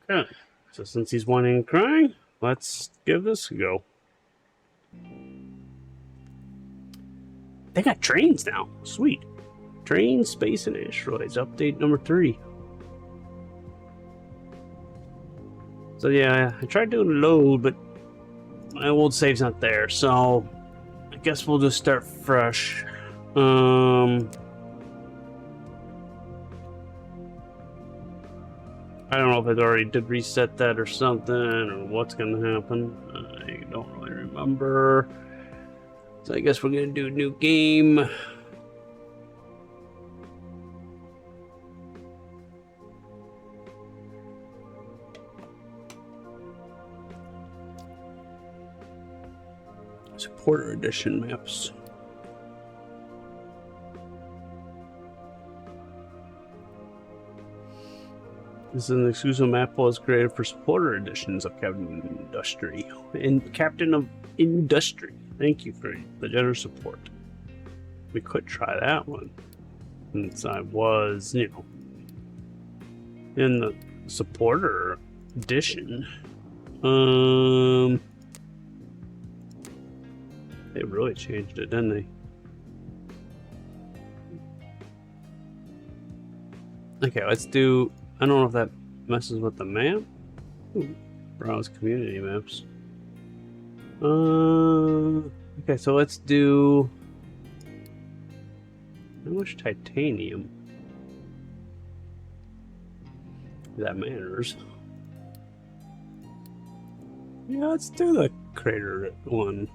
Okay, so since he's whining and crying, let's give this a go. They got trains now. Sweet. Train, space, and asteroids. Update number 3. So yeah, I tried doing a load, but my old save's not there, so I guess we'll just start fresh. I don't know if it already did reset that or something, or what's gonna happen. I don't really remember. So I guess we're gonna do a new game. Supporter edition maps. This is an exclusive map was created for supporter editions of Captain Industry. And Captain of Industry. Thank you for the generous support. We could try that one. Since I was, in the supporter edition. They really changed it, didn't they? Okay, let's do... I don't know if that messes with the map. Ooh, browse community maps. Okay, so let's do... How much titanium? That matters. Yeah, let's do the crater one.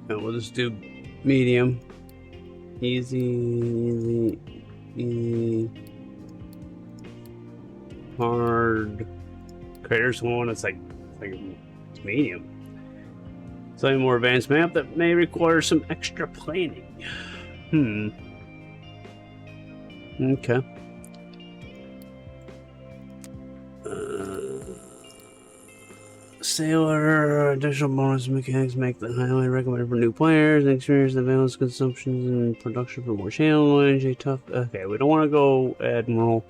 And we'll just do medium. Easy. Hard. Craters one, it's like it's medium. Slightly more advanced map that may require some extra planning. Okay. Sailor, additional bonus mechanics make the highly recommended for new players and experience the balance consumptions and production for more channel energy tough. Okay, we don't want to go Admiral.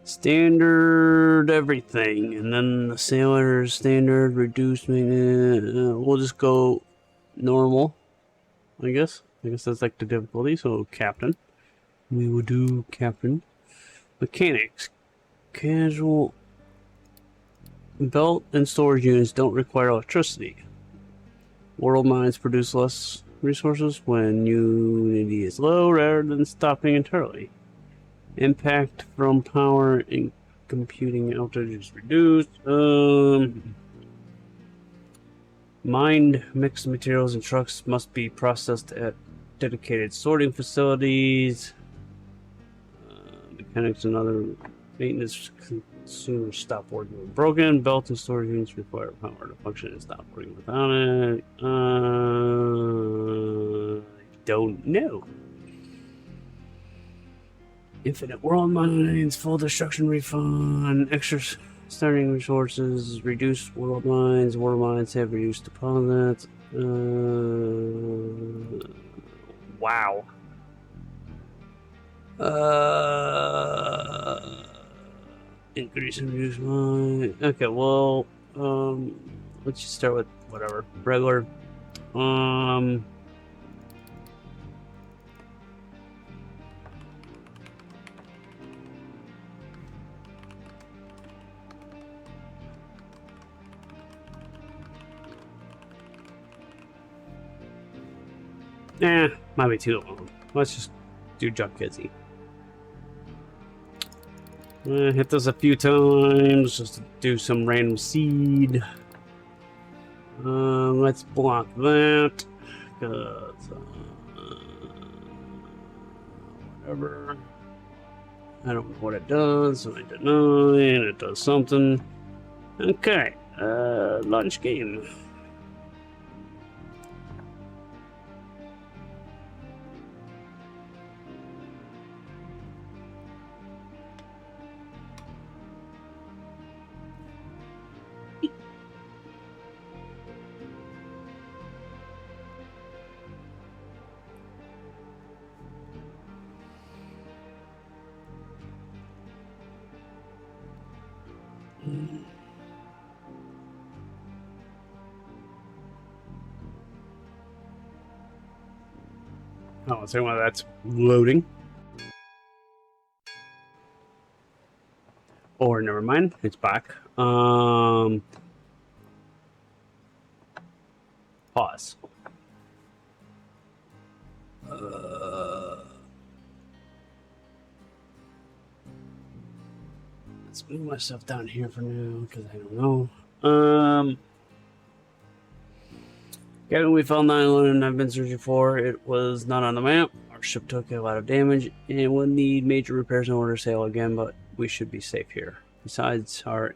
Standard everything, and then the sailor standard reduced maintenance. We'll just go normal, I guess. I guess that's like the difficulty. So captain, we will do captain. Mechanics, casual. Belt and storage units don't require electricity. World mines produce less resources when unity is low rather than stopping entirely. Impact from power and computing outage is reduced. Mined mixed materials and trucks must be processed at dedicated sorting facilities. Mechanics and other maintenance consumers stop working when broken. Belt and storage units require power to function and stop working without it. I don't know. Infinite world mines, full destruction refund, extra starting resources, reduced world mines have reduced deposits. Wow. Increase and reduce mine. Okay, well, let's just start with whatever. Regular. Might be too long. Let's just do Junk Kizzy. Hit this a few times just to do some random seed. Let's block that. Whatever. I don't know what it does, so I deny, and it does something. Okay, launch game. Oh, so while that's loading. Or never mind, it's back. Pause. Let's move myself down here for now because I don't know. Captain, we found the island I've been searching for. It was not on the map. Our ship took a lot of damage and will need major repairs in order to sail again, but we should be safe here. Besides our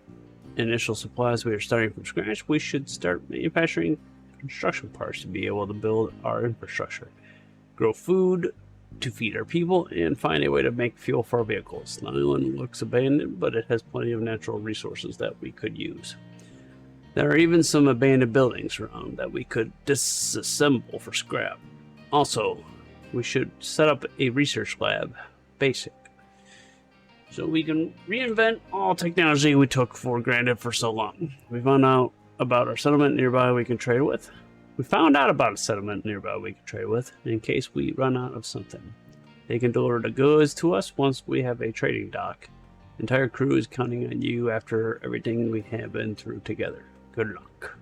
initial supplies, we are starting from scratch. We should start manufacturing construction parts to be able to build our infrastructure, grow food to feed our people, and find a way to make fuel for our vehicles. The island looks abandoned, but it has plenty of natural resources that we could use. There are even some abandoned buildings around that we could disassemble for scrap. Also, we should set up a research lab, basic, so we can reinvent all technology we took for granted for so long. We found out about our settlement nearby we can trade with. We found out about a settlement nearby we can trade with in case we run out of something. They can deliver the goods to us once we have a trading dock. The entire crew is counting on you after everything we have been through together. Good luck.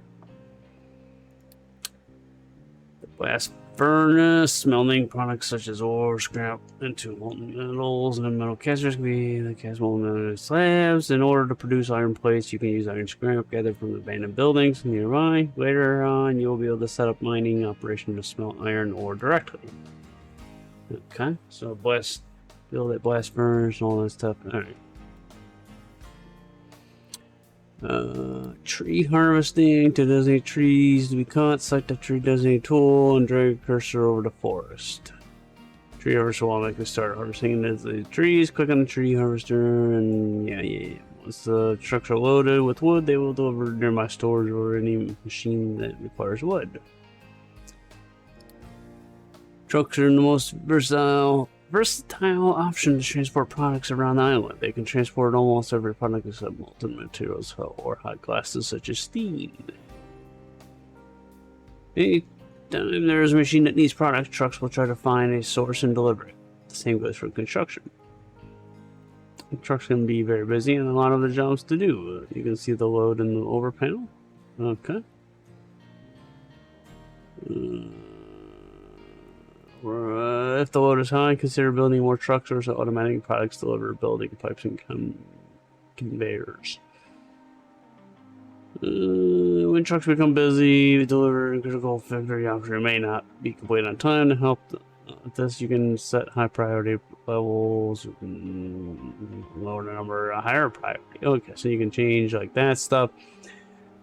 The blast furnace, smelting products such as ore, scrap into molten metals, and metal casters can be the cast molten metal slabs. In order to produce iron plates, you can use iron scrap gathered from the abandoned buildings nearby. Later on, you'll be able to set up mining operation to smelt iron ore directly. Okay, so build a blast furnace and all that stuff. All right. Tree harvesting to designate trees to be cut. Select the tree designated tool and drag cursor over the forest. Tree harvester will automatically start harvesting the trees. Click on the tree harvester and yeah. Once the trucks are loaded with wood, they will deliver near my storage or any machine that requires wood. Trucks are the most versatile option to transport products around the island. They can transport almost every product except molten materials or hot gases such as steam. Anytime there is a machine that needs products, trucks will try to find a source and deliver it. The same goes for construction. Trucks can be very busy and a lot of the jobs to do. You can see the load in the over panel. Okay. If the load is high, consider building more trucks or automatic products deliver building pipes and conveyors. When trucks become busy, deliver critical factory operator may not be complete on time. To help this, you can set high priority levels, lower the number, a higher priority. Okay, so you can change like that stuff.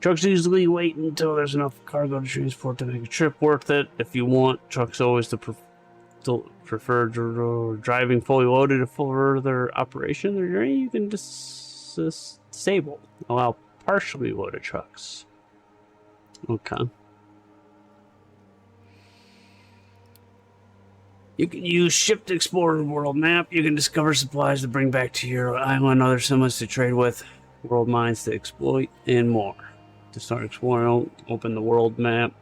Trucks usually wait until there's enough cargo to transport to make a trip worth it. If you want trucks always to prefer driving fully loaded to further operation of the journey, you can disable, allow partially loaded trucks. Okay. You can use Ship to explore the world map. You can discover supplies to bring back to your island, other settlements to trade with, world mines to exploit, and more. To start exploring, open the world map.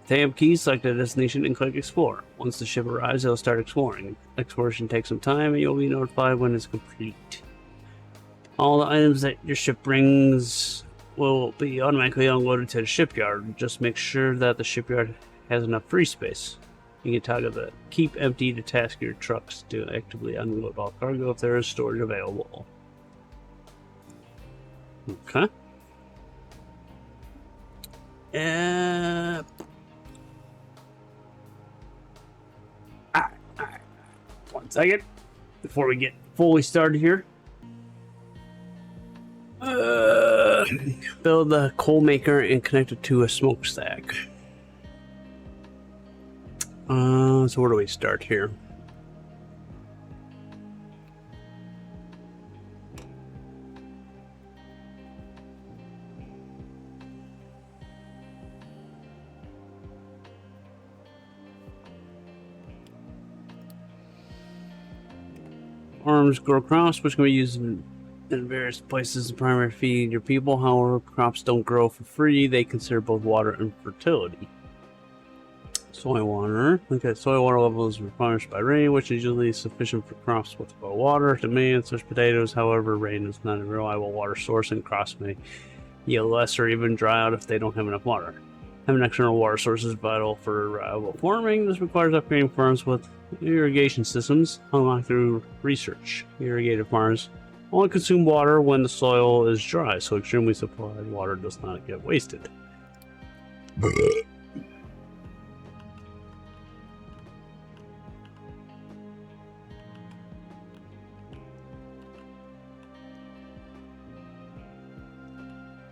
Tab key, select a destination and click explore. Once the ship arrives, it'll start exploring. Exploration takes some time and you'll be notified when it's complete. All the items that your ship brings will be automatically unloaded to the shipyard. Just make sure that the shipyard has enough free space. You can toggle the keep empty to task your trucks to actively unload all cargo if there is storage available. Okay. Alright. 1 second before we get fully started here. Build a coal maker and connect it to a smokestack. So where do we start here? Farms grow crops, which can be used in various places to primarily feed your people. However, crops don't grow for free. They consider both water and fertility. Soil water. Okay, soil water level is replenished by rain, which is usually sufficient for crops with low water demand, such as potatoes. However, rain is not a reliable water source, and crops may yield less or even dry out if they don't have enough water. Having an external water source is vital for reliable farming. This requires upgrading farms with irrigation systems, unlocked through research. Irrigated farms only consume water when the soil is dry, so extremely supplied water does not get wasted.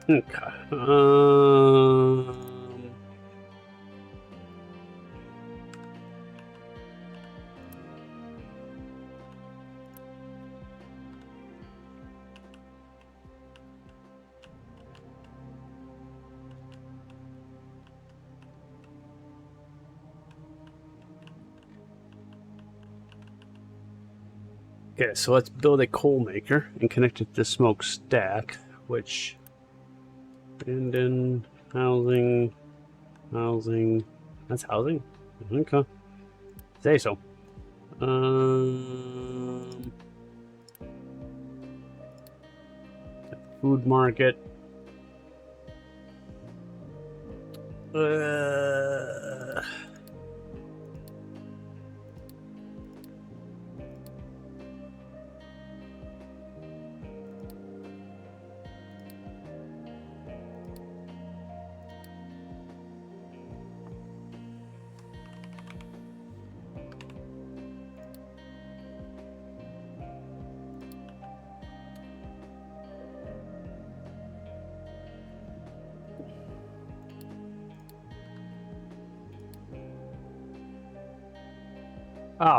Okay. Okay, so let's build a coal maker and connect it to the smokestack, which abandoned housing, that's housing? Okay. Say so. Food market.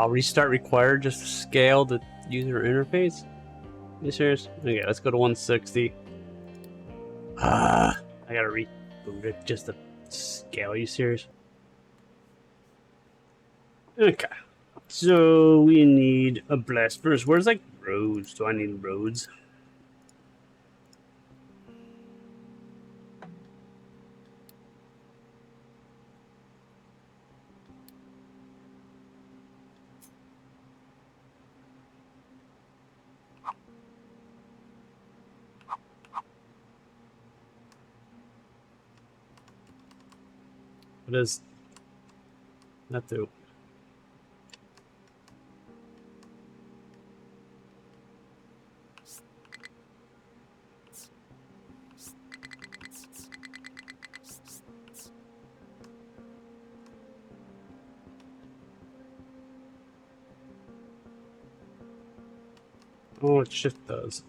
Restart required just to scale the user interface? Are you serious? Okay, let's go to 160. I gotta reboot it just to scale. Are you serious? Okay. So we need a blast first. Where's like roads? Do I need roads? What does that do? Oh, what shift does.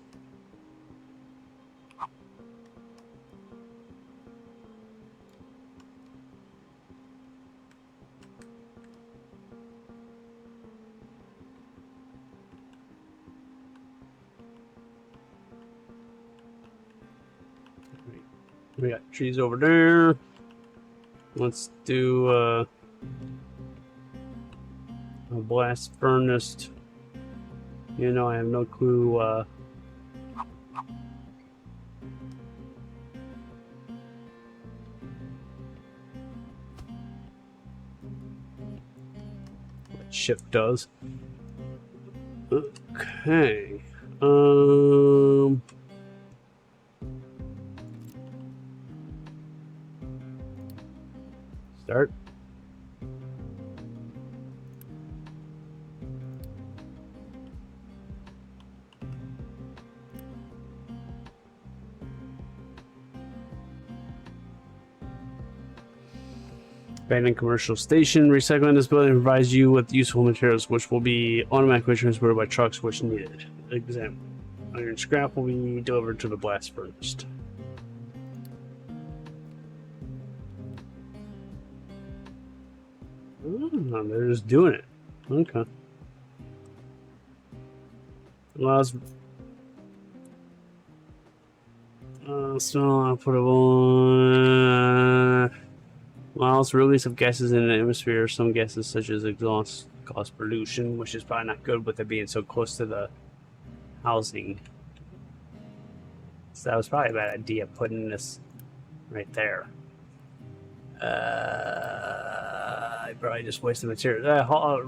We got trees over there. Let's do a blast furnace. You know, I have no clue. What shift does. Okay. Start. Abandoned commercial station. Recycling this building provides you with useful materials, which will be automatically transported by trucks which needed. Example: iron scrap will be delivered to the blast furnace. Oh, they're just doing it. Okay. Allows so output allows release of gases in the atmosphere. Some gases, such as exhaust, cause pollution, which is probably not good with it being so close to the housing. So that was probably a bad idea putting this right there. I probably just wasted material.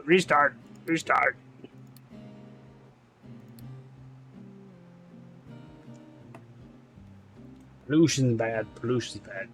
Restart. Restart. Pollution's bad. Pollution's bad.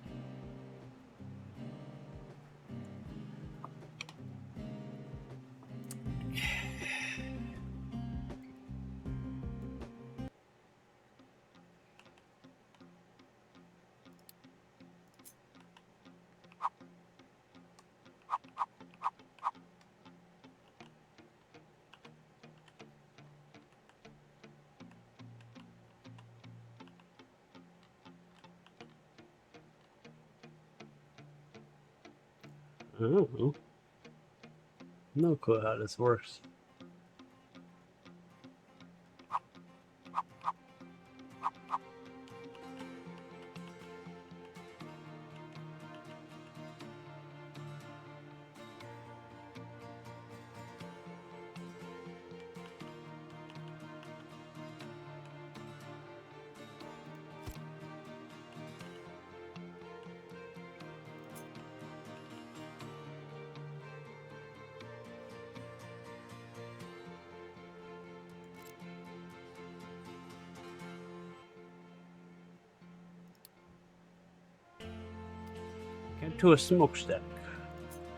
I don't know. No clue how this works. Get to a smokestack.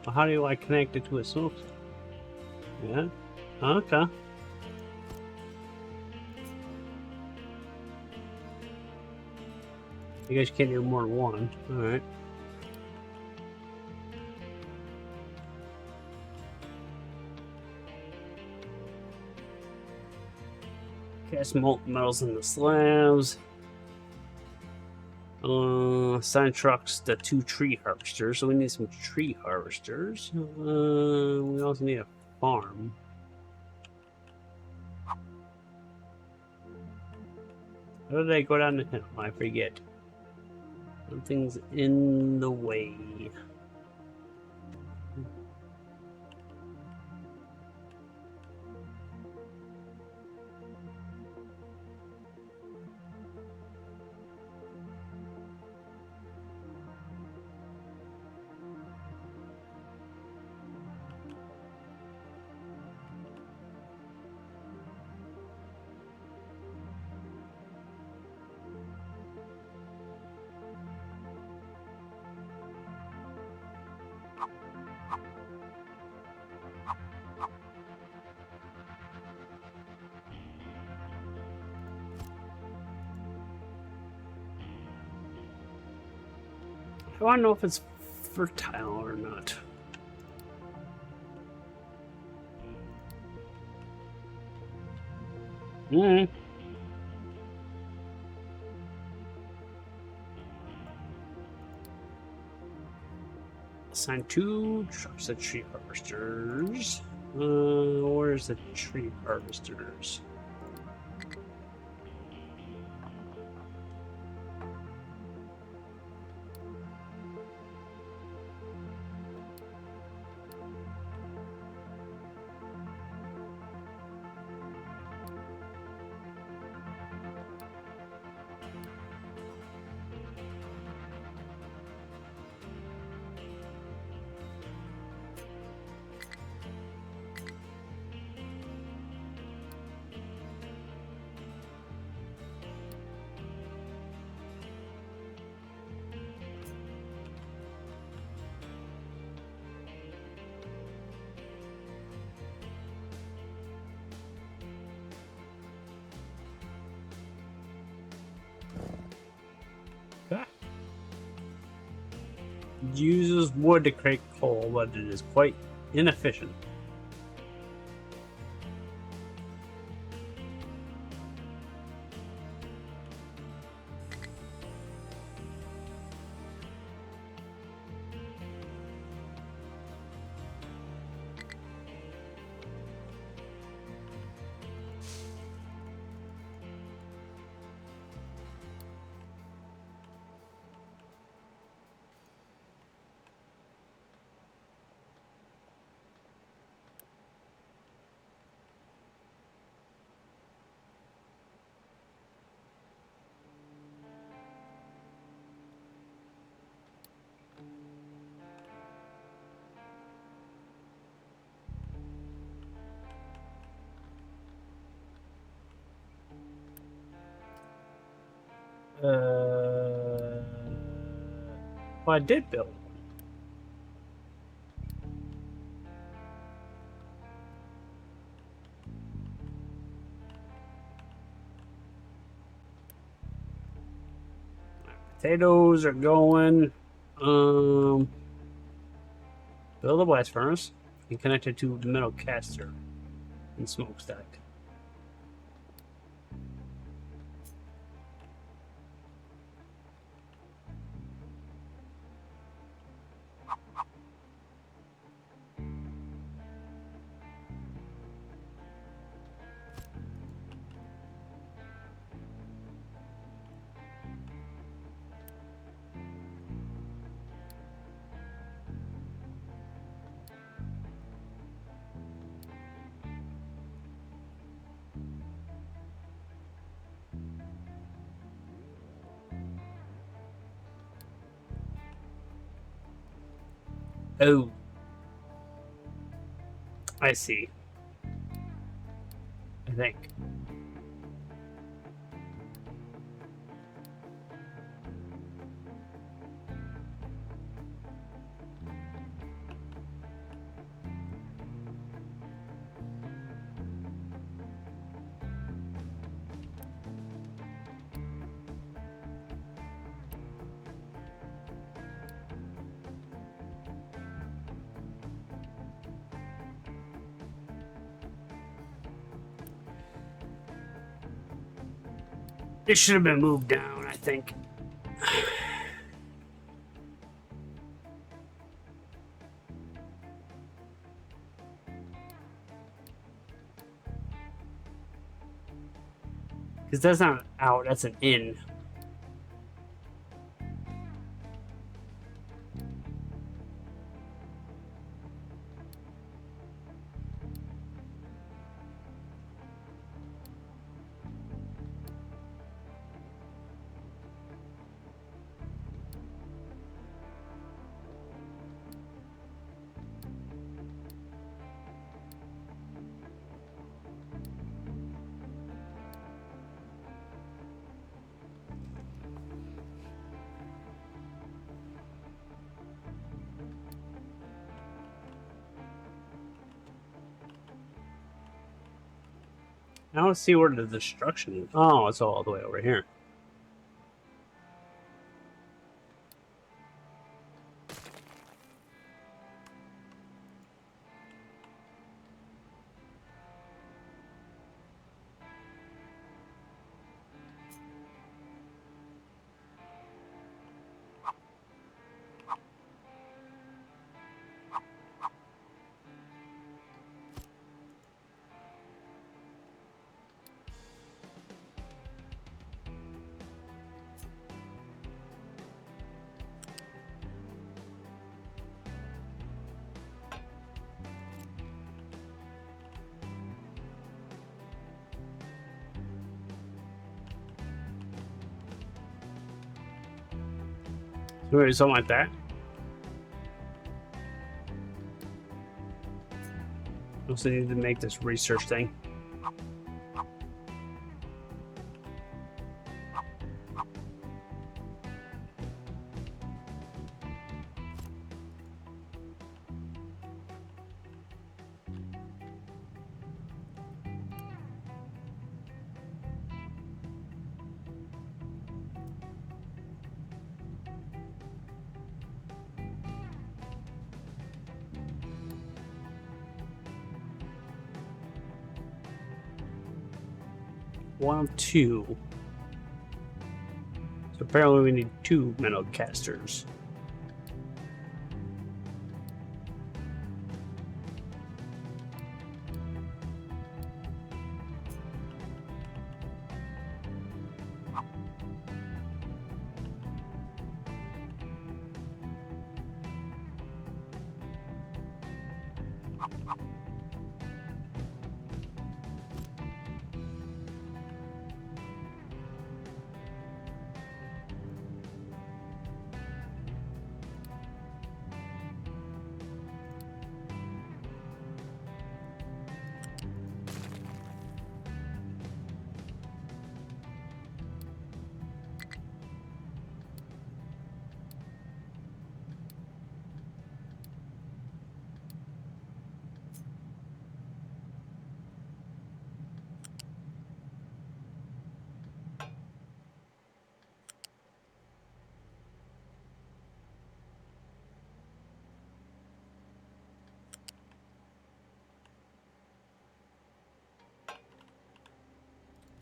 Well, how do I connect it to a smokestack? Yeah. Okay. You guys can't do more than one. Alright. Cast molten metals in the slabs. Assign trucks to 2 tree harvesters, so we need some tree harvesters. We also need a farm. How did I go down the hill? I forget. Something's in the way. I want to know if it's fertile or not. Assign 2 trucks to tree harvesters. Where's the tree harvesters? Uses wood to create coal, but it is quite inefficient. Well, I did build one. Potatoes are going. Build a blast furnace and connect it to the metal caster and smokestack. Oh, I see. I think. It should have been moved down, I think. Because that's not an out, that's an in. I don't see where the destruction is. Oh, it's all the way over here. Maybe something like that. Also need to make this research thing. One of two. So apparently we need two metal casters.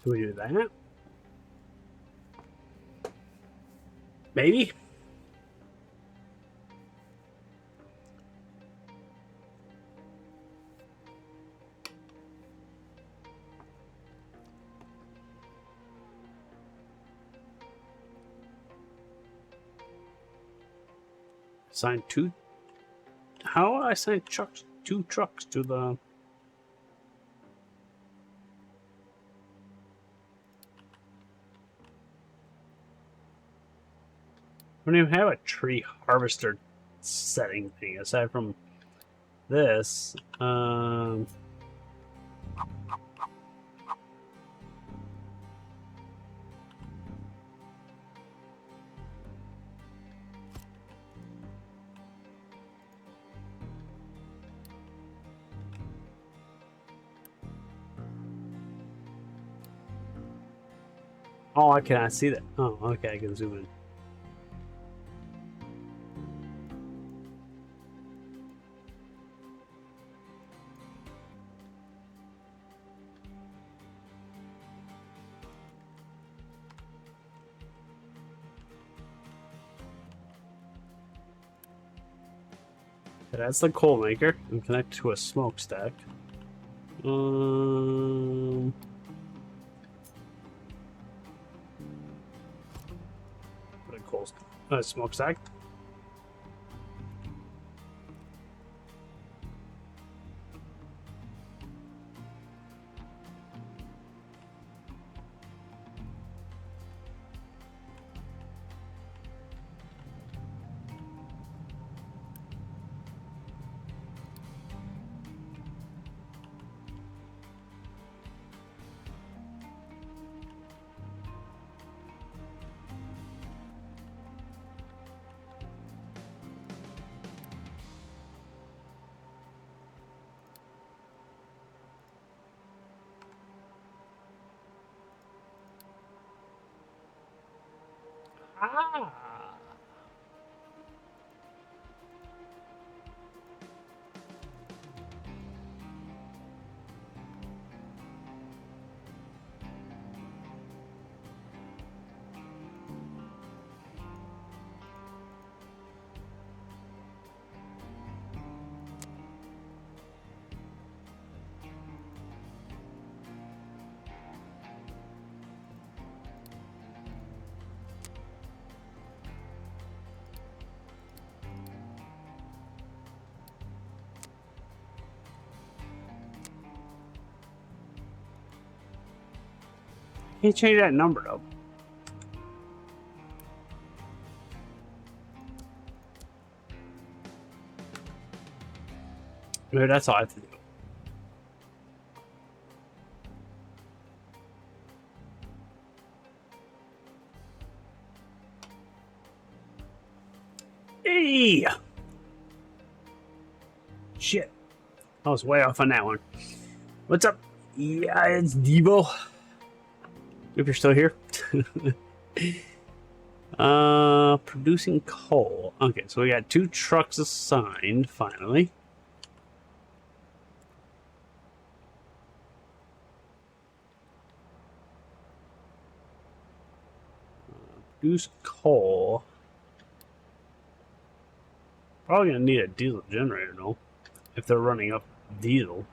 Do we do that? Maybe? Assign two. How would I assign trucks? Two trucks to the. I don't even have a tree harvester setting thing aside from this. Oh, I cannot see that. Oh, okay, I can zoom in. That's the coal maker and connect to a smokestack. Put a coal smokestack. Ah. Can't change that number though. Maybe that's all I have to do. Hey! Shit. I was way off on that one. What's up? Yeah, it's Devo. If you're still here. Producing coal. Okay, so we got 2 trucks assigned, finally. Produce coal. Probably gonna need a diesel generator, though. If they're running up diesel.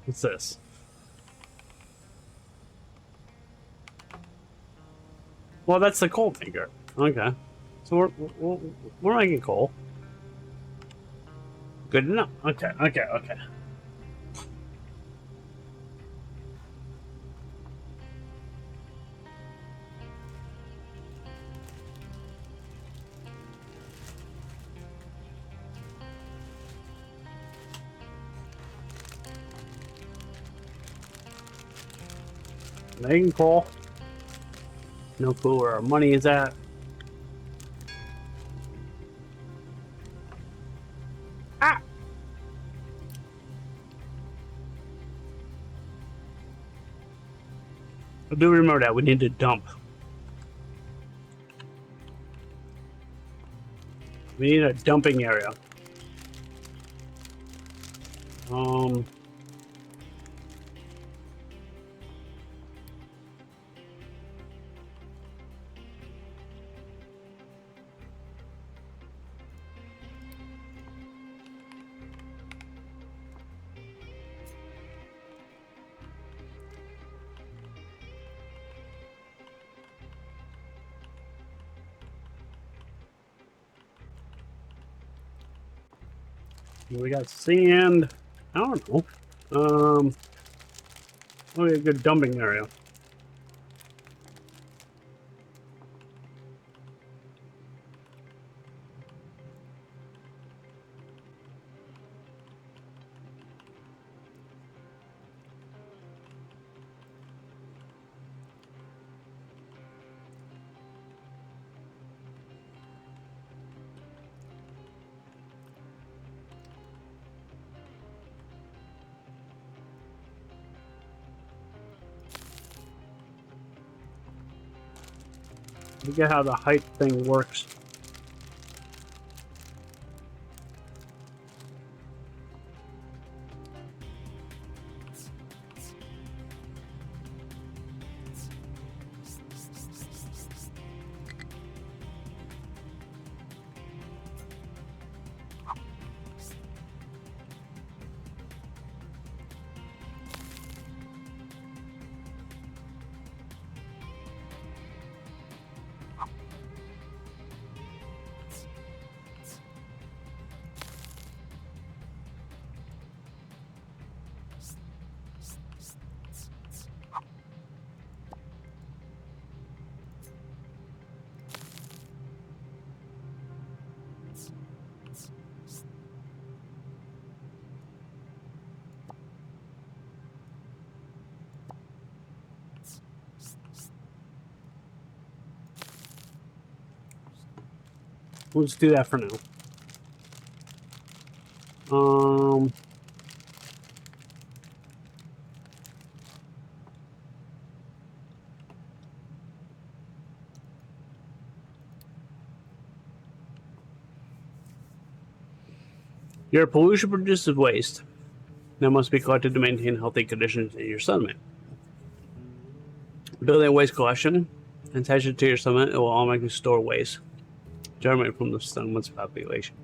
What's this? Well, that's the coal tanker. Okay. So we're making coal. Good enough. Okay. Making coal. No clue where our money is at. Ah! I do remember that. We need to dump. We need a dumping area. Um, we got sand. I don't know. Oh, a good dumping area. I get how the height thing works. Let's do that for now. Your pollution produces waste that must be collected to maintain healthy conditions in your settlement. Building a waste collection and attach it to your settlement, it will automatically store waste generated from the settlement's population.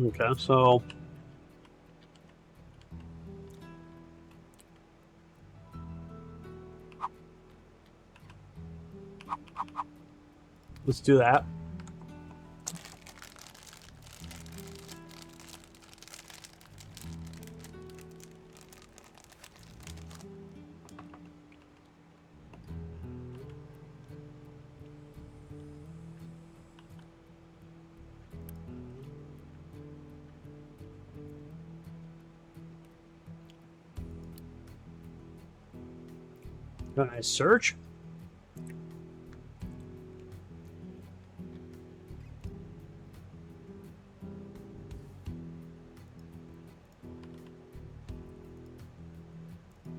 Okay, so let's do that. Can I search?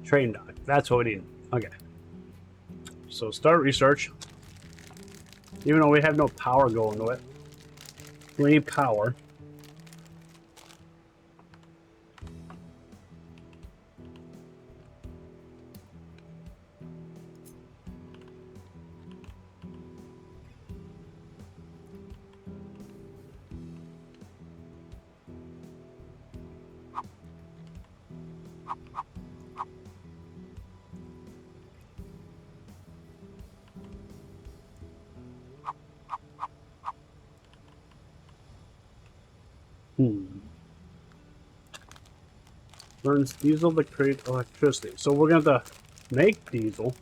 Train dock. That's what we need. Okay. So start research. Even though we have no power going to it. We need power. Burns diesel to create electricity. So we're going to have to make diesel.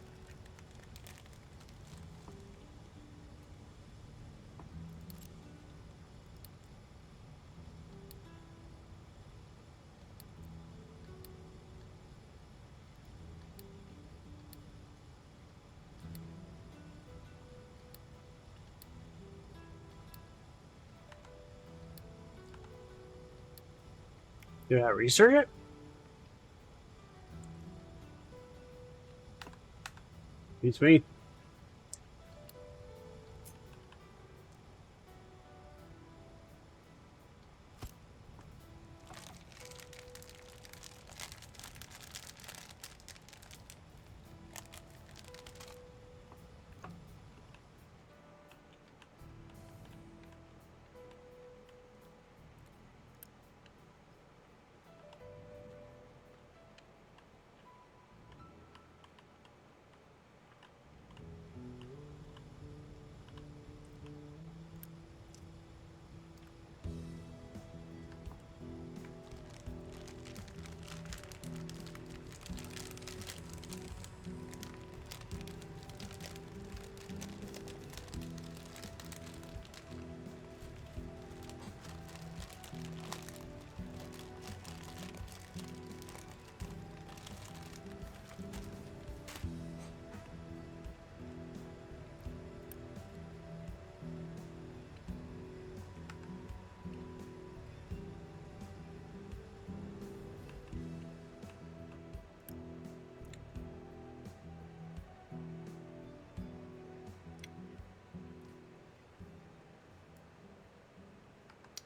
Did I research it? Beats me.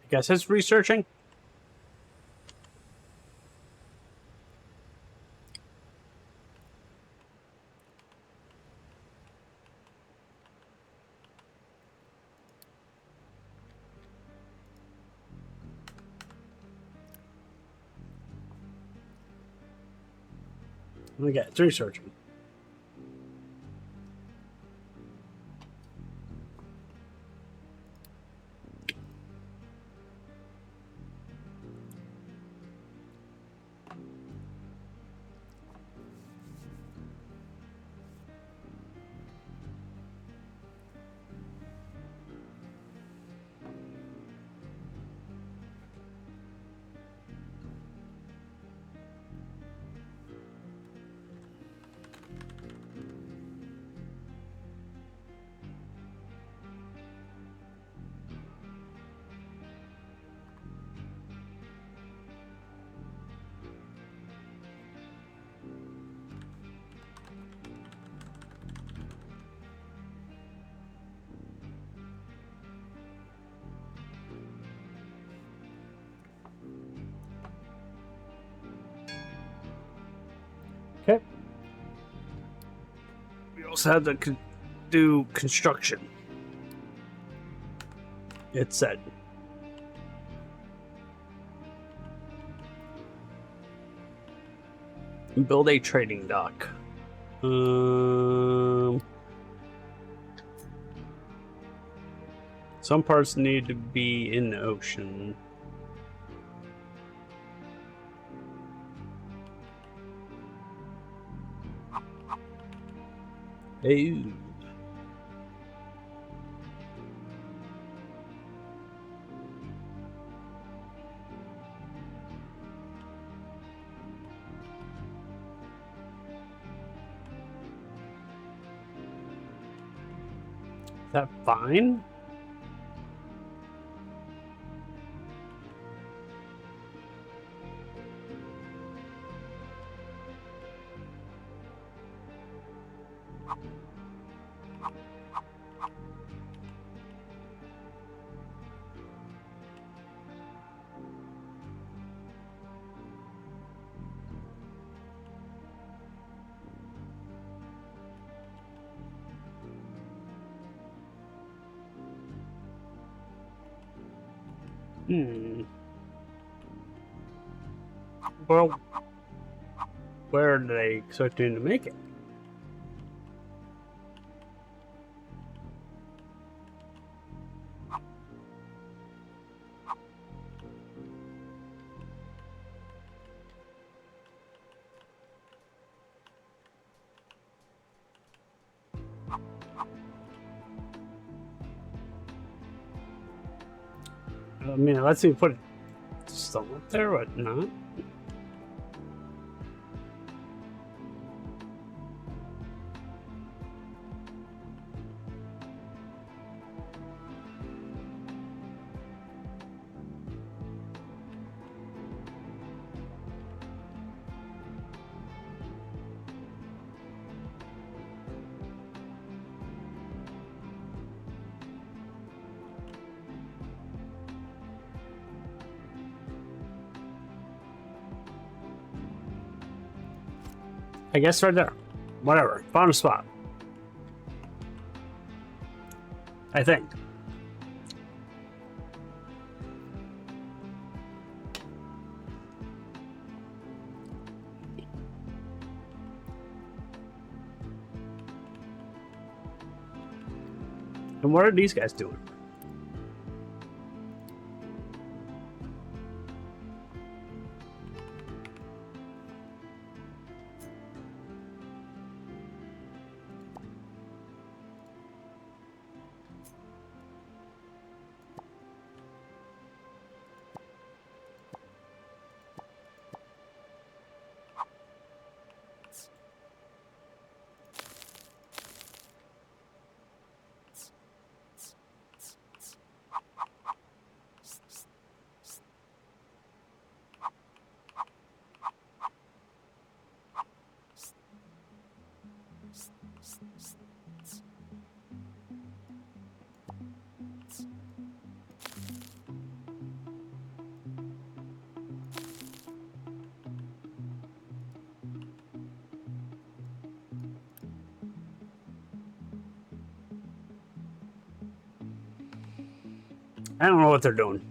guess it's researching. Okay, it's researching. Okay. We also had to do construction. It said. Build a trading dock. Some parts need to be in the ocean. Hey. Is that fine? Well, where are they expecting to make it? I mean, let's see, put some up there, but not. I guess right there. Whatever. Bottom spot. I think. And what are these guys doing? I don't know what they're doing.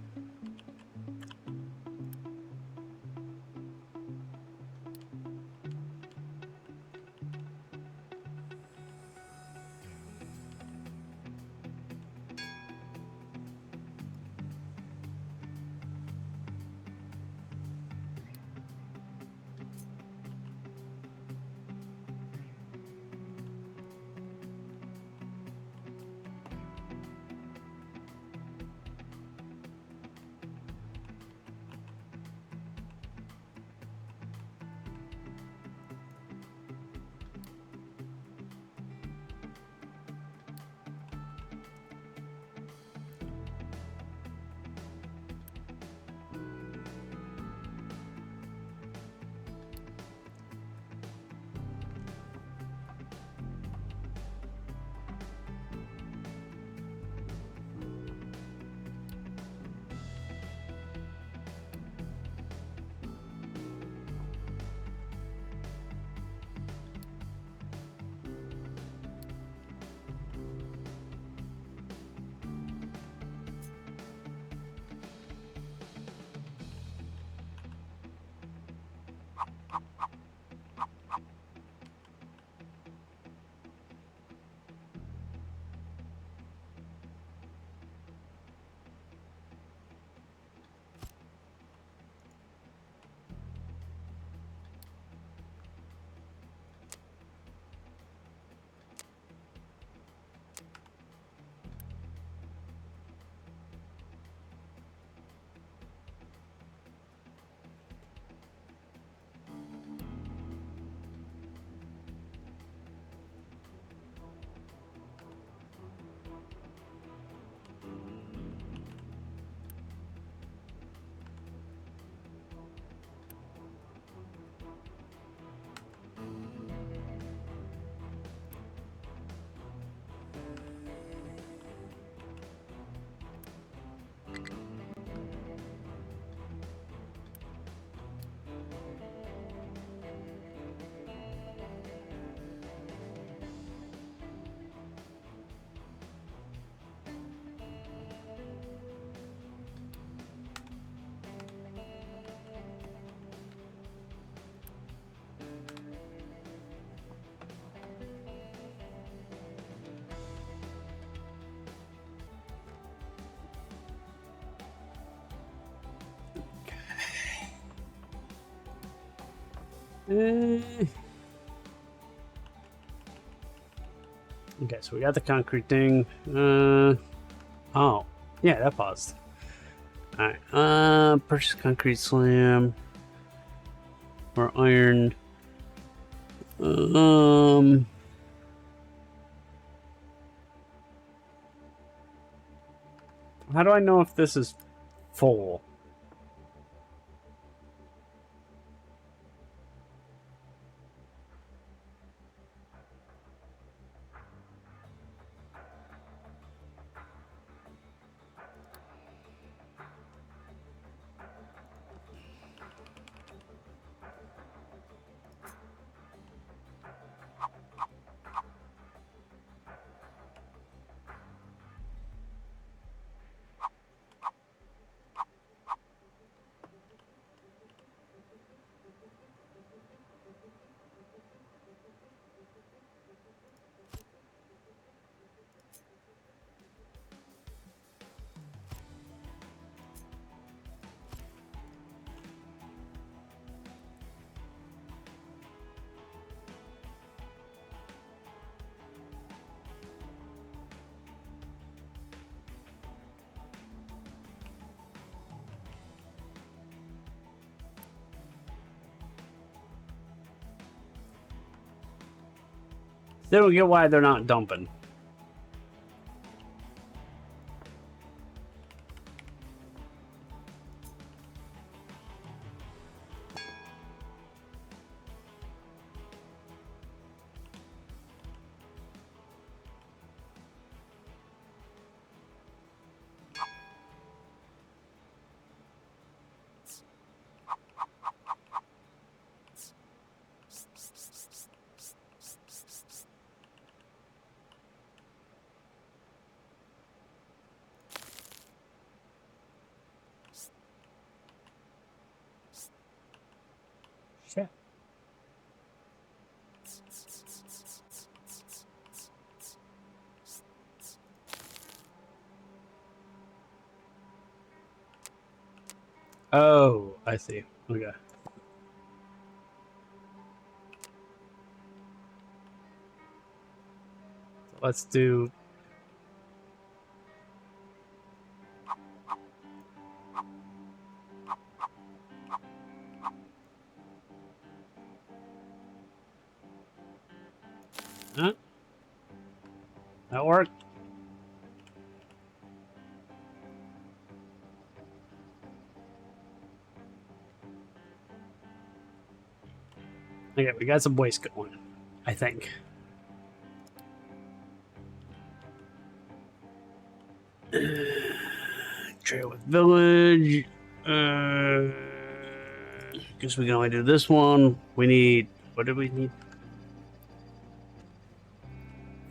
Eh. Okay, so we got the concrete thing. Oh, yeah, that paused. All right. Purchase concrete slam or iron. How do I know if this is full? They don't get why they're not dumping. Okay. Oh, I see. Okay. Let's do... Huh? That worked? Okay, we got some waste going, I think. Trail with village. Guess we can only do this one. We need... What did we need?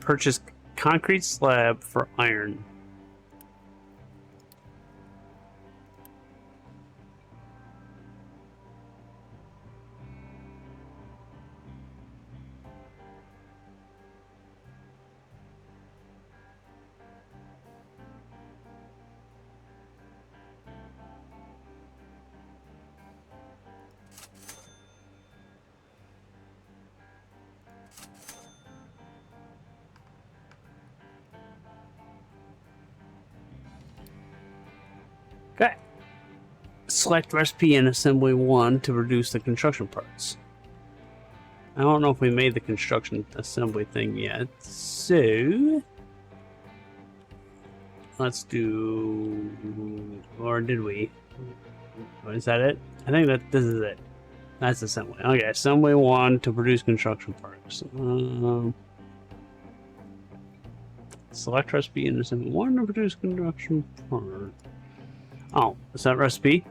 Purchase concrete slab for iron. Okay. Select recipe in assembly 1 to reduce the construction parts. I don't know if we made the construction assembly thing yet, so let's do... Or did we? Is that it? I think that this is it. That's assembly. Okay, assembly 1 to produce construction parts. Select recipe in assembly 1 to produce construction part. Oh, is that recipe?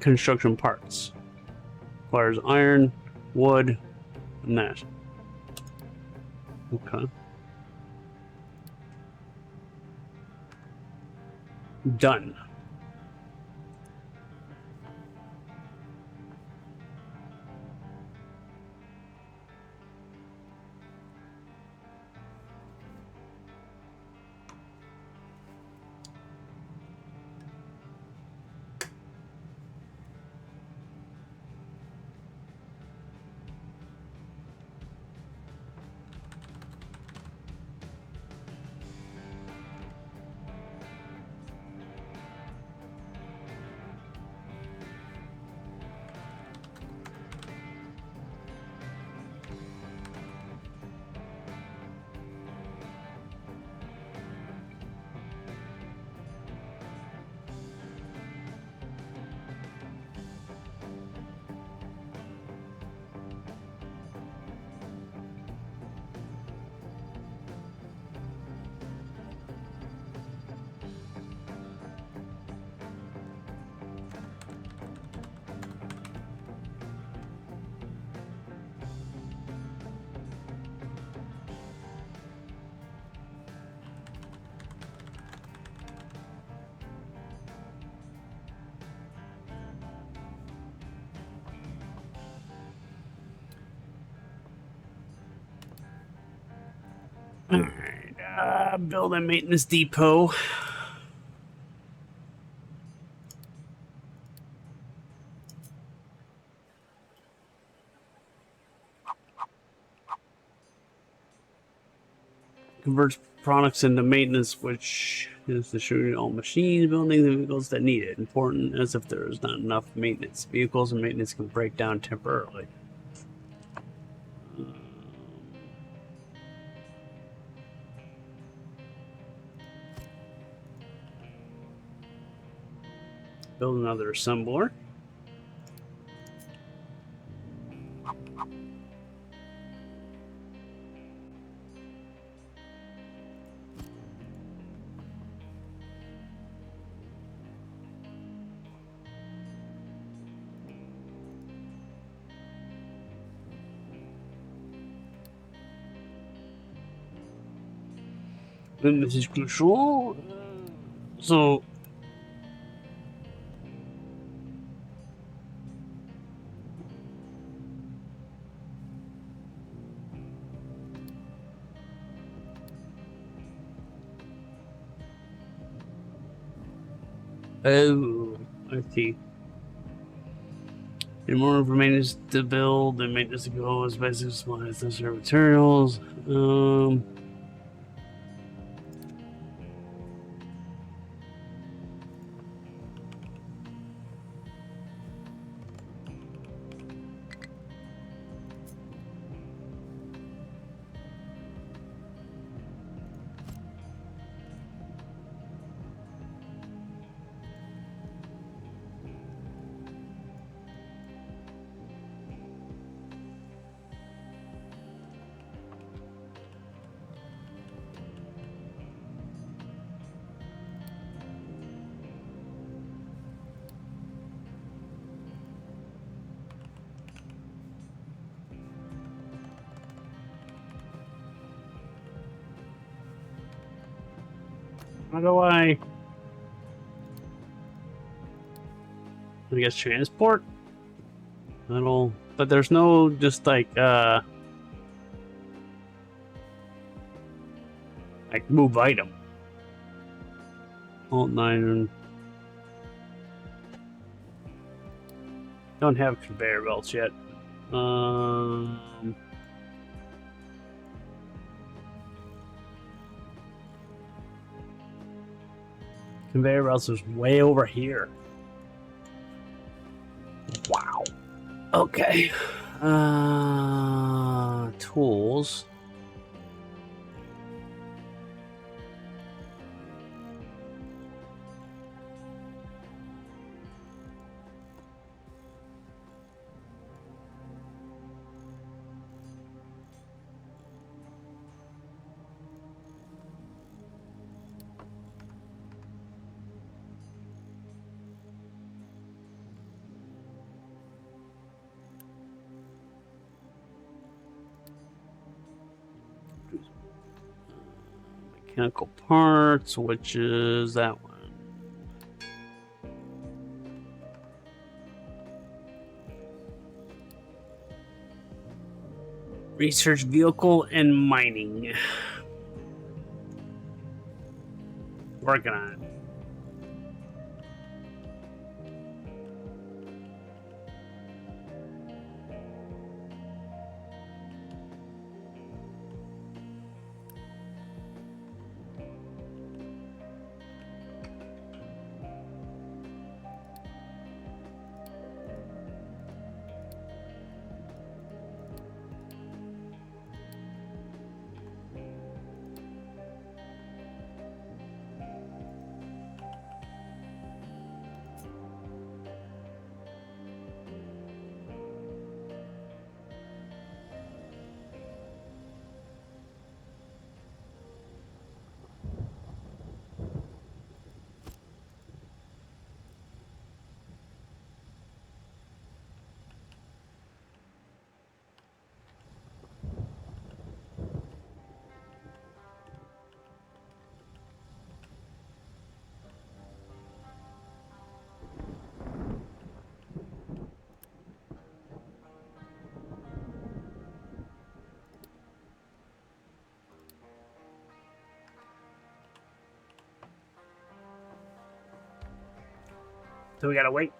Construction parts. Requires iron, wood, and that. Okay. Done. Alright, build a maintenance depot. Converts products into maintenance, which is distributing all machines, buildings, and vehicles that need it. Important as if there is not enough maintenance. Vehicles and maintenance can break down temporarily. Build another assembler. And this is crucial. So Oh, I see. And more for maintenance to build and maintenance to go as basic supplies, necessary materials. How do I guess transport? That'll, but there's no just like move item. Alt 9 and don't have conveyor belts yet. Conveyor belts is way over here. Wow. Okay. Tools. Mechanical parts, which is that one. Research vehicle and mining. Working on it. So we gotta wait.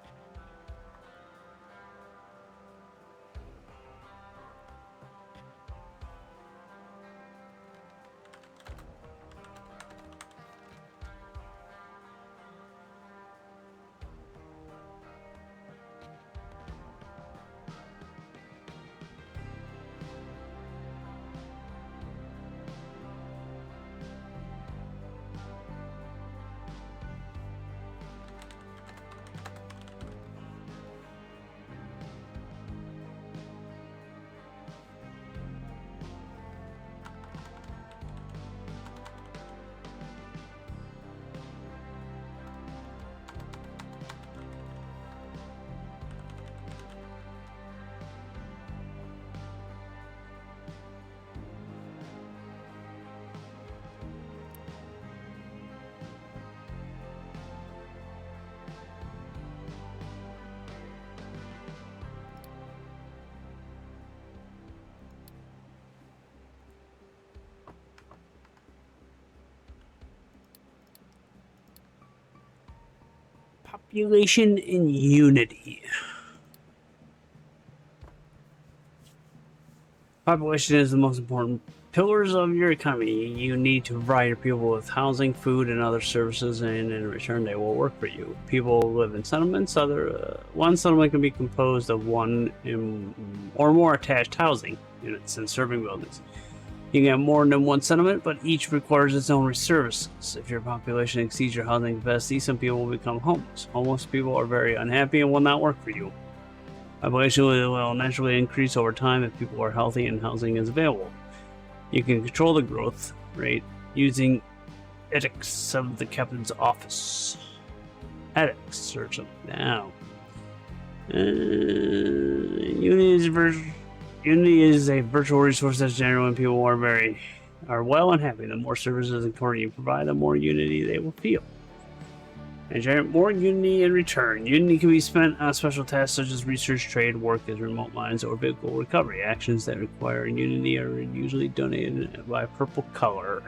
population and unity. Population is the most important pillars of your economy. You need to provide your people with housing, food, and other services, and in return, they will work for you. People live in settlements. One settlement can be composed of one or more attached housing units and serving buildings. You can have more than one settlement, but each requires its own services. If your population exceeds your housing capacity, some people will become homeless. Homeless people are very unhappy and will not work for you. Population will naturally increase over time if people are healthy and housing is available. You can control the growth rate using edicts of the captain's office. Edicts, search them now. Unity is a virtual resource that's generated when people are well and happy. The more services and support you provide, the more unity they will feel. And generate more unity in return. Unity can be spent on special tasks such as research, trade, work as remote mines, or vehicle recovery. Actions that require unity are usually donated by purple color.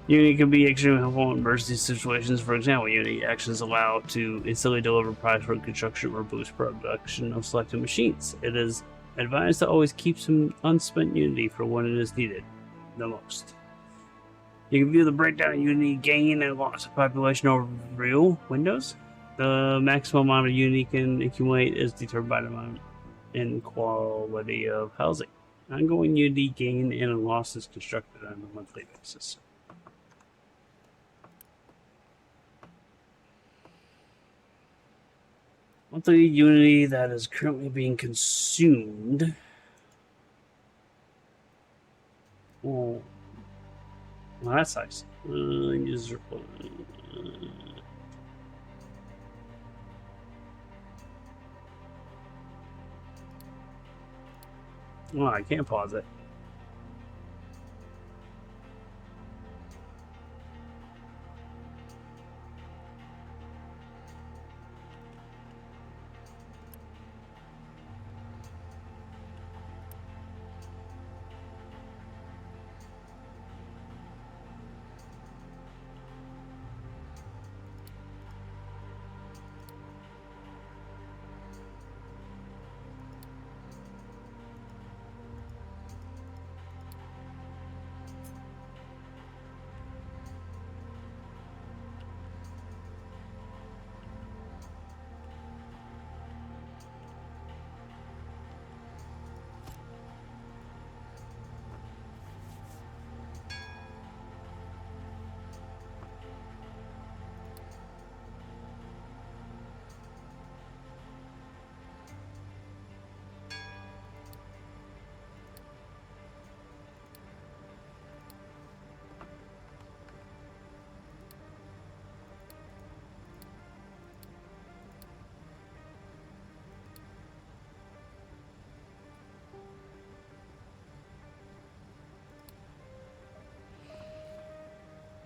Unity can be extremely helpful in emergency situations. For example, Unity actions allow to instantly deliver products for construction or boost production of selected machines. It is advised to always keep some unspent Unity for when it is needed the most. You can view the breakdown of Unity gain and loss of population over real windows. The maximum amount of Unity can accumulate is determined by the amount and quality of housing. Ongoing Unity gain and loss is constructed on a monthly basis. Monthly Unity that is currently being consumed. Oh. Well, that's nice. User. Well, I can't pause it.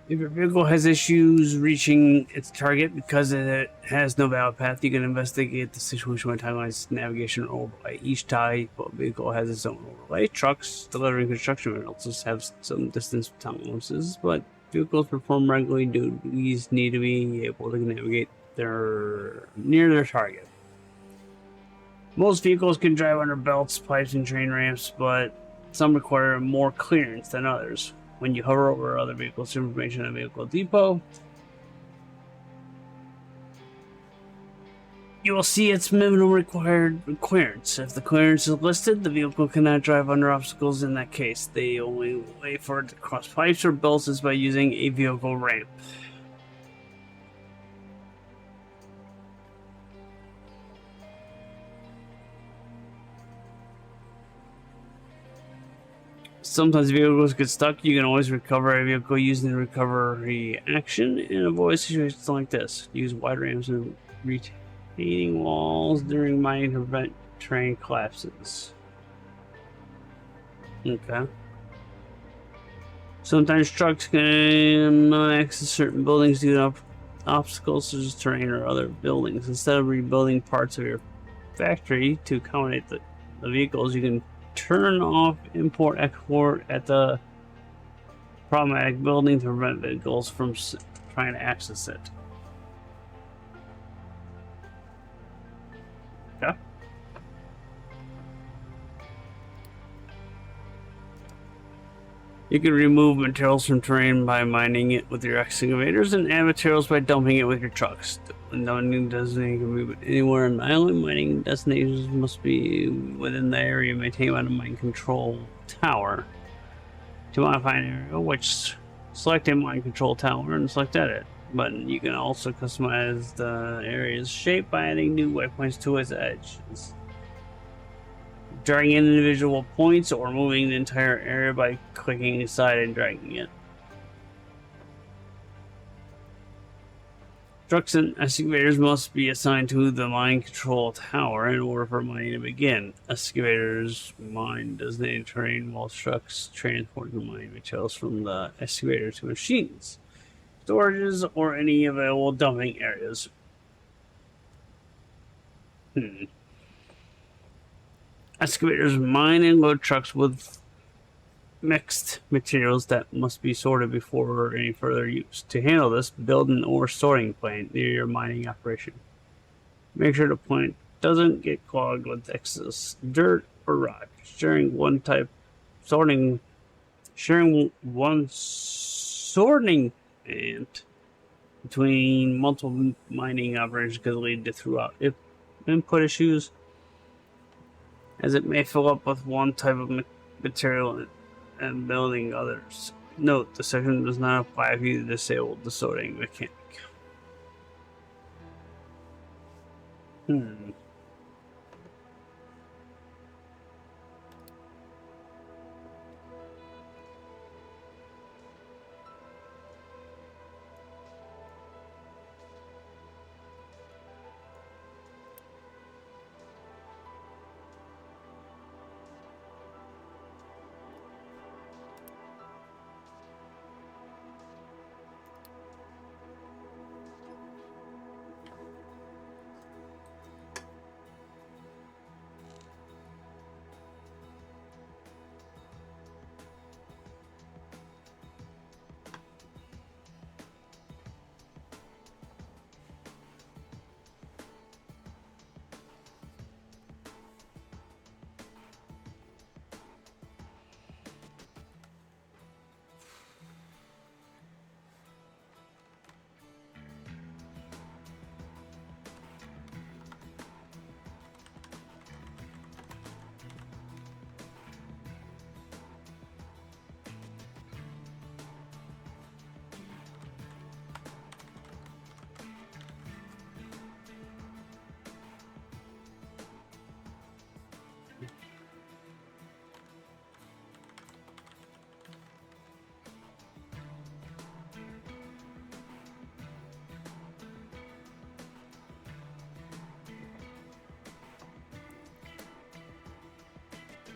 If your vehicle has issues reaching its target because it has no valid path, you can investigate the situation with timelines, navigation, or overlay. Each type of vehicle has its own overlay. Trucks delivering construction materials have some distance tolerances, but vehicles perform regularly duties need to be able to navigate near their target. Most vehicles can drive under belts, pipes, and train ramps, but some require more clearance than others. When you hover over other vehicles, information on vehicle depot, you will see its minimum required clearance. If the clearance is listed, the vehicle cannot drive under obstacles. In that case, the only way for it to cross pipes or belts is by using a vehicle ramp. Sometimes vehicles get stuck. You can always recover a vehicle using the recovery action and avoid situations like this. Use wide ramps and retaining walls during mining to prevent train collapses. Okay. Sometimes trucks can not access certain buildings due to obstacles such as terrain or other buildings. Instead of rebuilding parts of your factory to accommodate the vehicles, you can turn off import export at the problematic building to prevent vehicles from trying to access it. Okay. You can remove materials from terrain by mining it with your excavators and add materials by dumping it with your trucks. No new designated can move it anywhere on the island. Mining destinations must be within the area maintained by the mine control tower. To modify an area, which select a mine control tower and select edit button. You can also customize the area's shape by adding new waypoints to its edges. Dragging in individual points or moving the entire area by clicking aside and dragging it. Trucks and excavators must be assigned to the mine control tower in order for mining to begin. Excavators mine designated terrain while trucks transport the mining materials from the excavator to machines, storages, or any available dumping areas. Excavators mine and load trucks with mixed materials that must be sorted before any further use. To handle this, build an ore sorting plant near your mining operation. Make sure the plant doesn't get clogged with excess dirt or rock. Sharing one sorting plant between multiple mining operations could lead to throughout input issues, as it may fill up with one type of material and building others. Note, the section does not apply if you disable the sorting mechanic.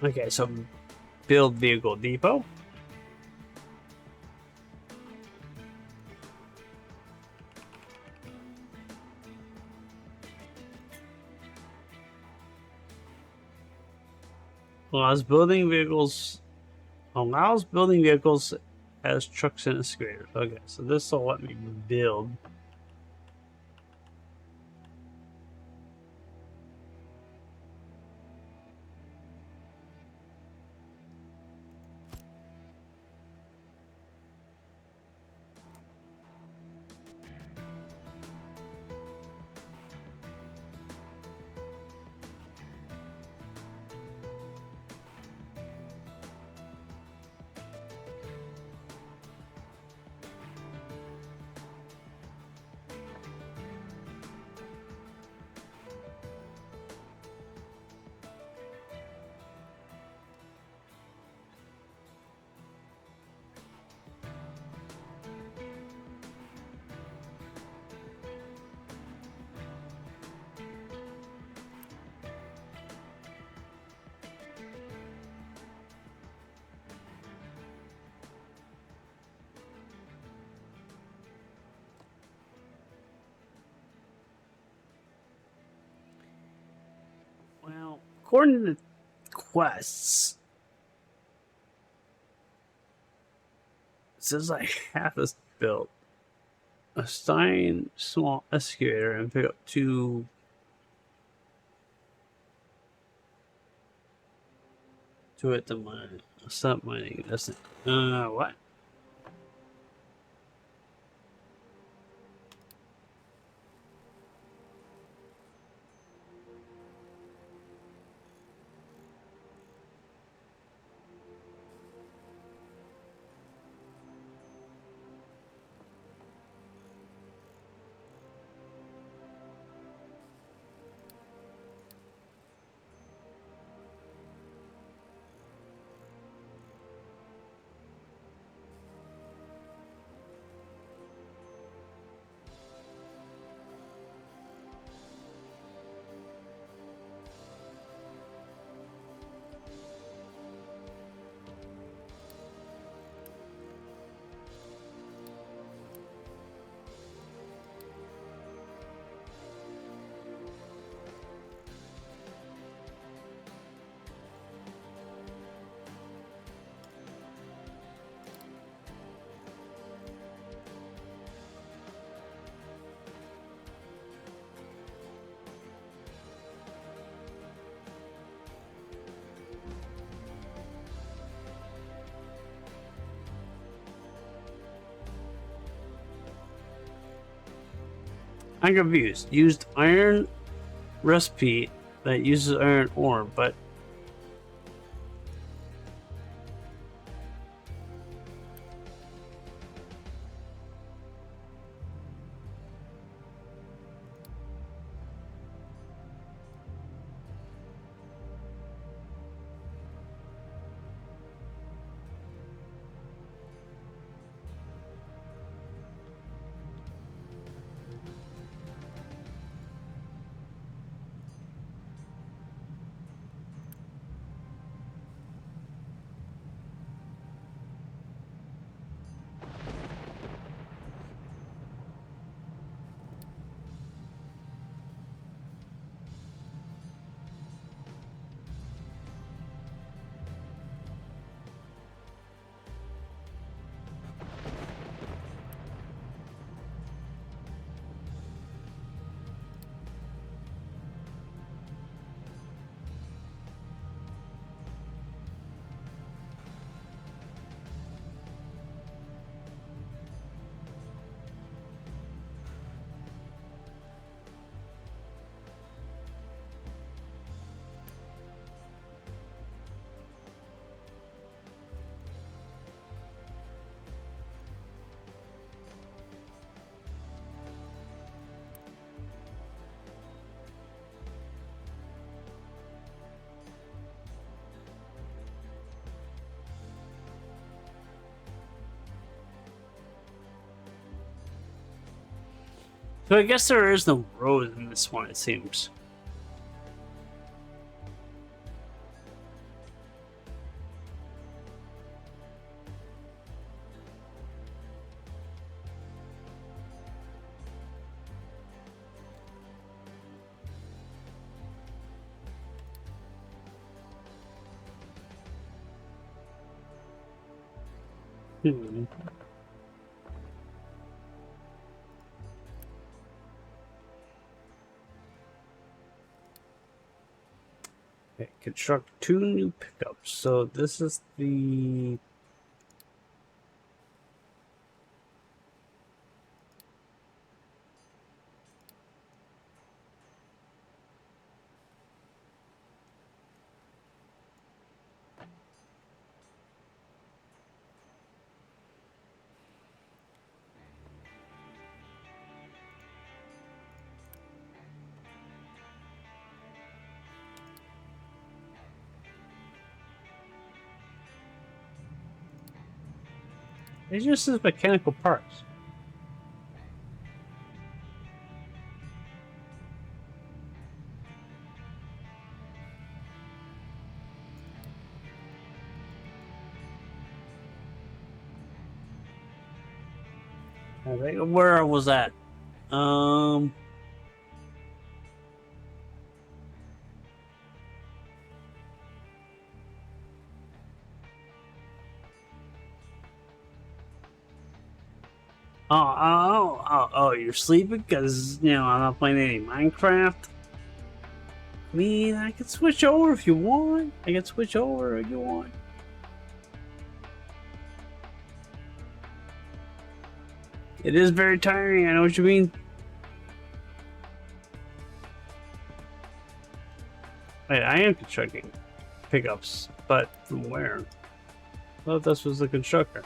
Okay, so build vehicle depot. Allows building vehicles as trucks and excavators. Okay, so this will let me build. Well, according to the quests, says I have this built. Assign small excavator and pick up 2. To it the mine. Stop mining. That's it. What? I'm confused. Used iron recipe that uses iron ore, but so I guess there is no road in this one, it seems. Hmm. Okay, construct 2 new pickups. So this is the It's just as mechanical parts. Where was that? Um, You're sleeping because, I'm not playing any Minecraft? I mean, I can switch over if you want. I can switch over if you want. It is very tiring, I know what you mean. Wait, I am constructing pickups, but from where? I thought this was the constructor.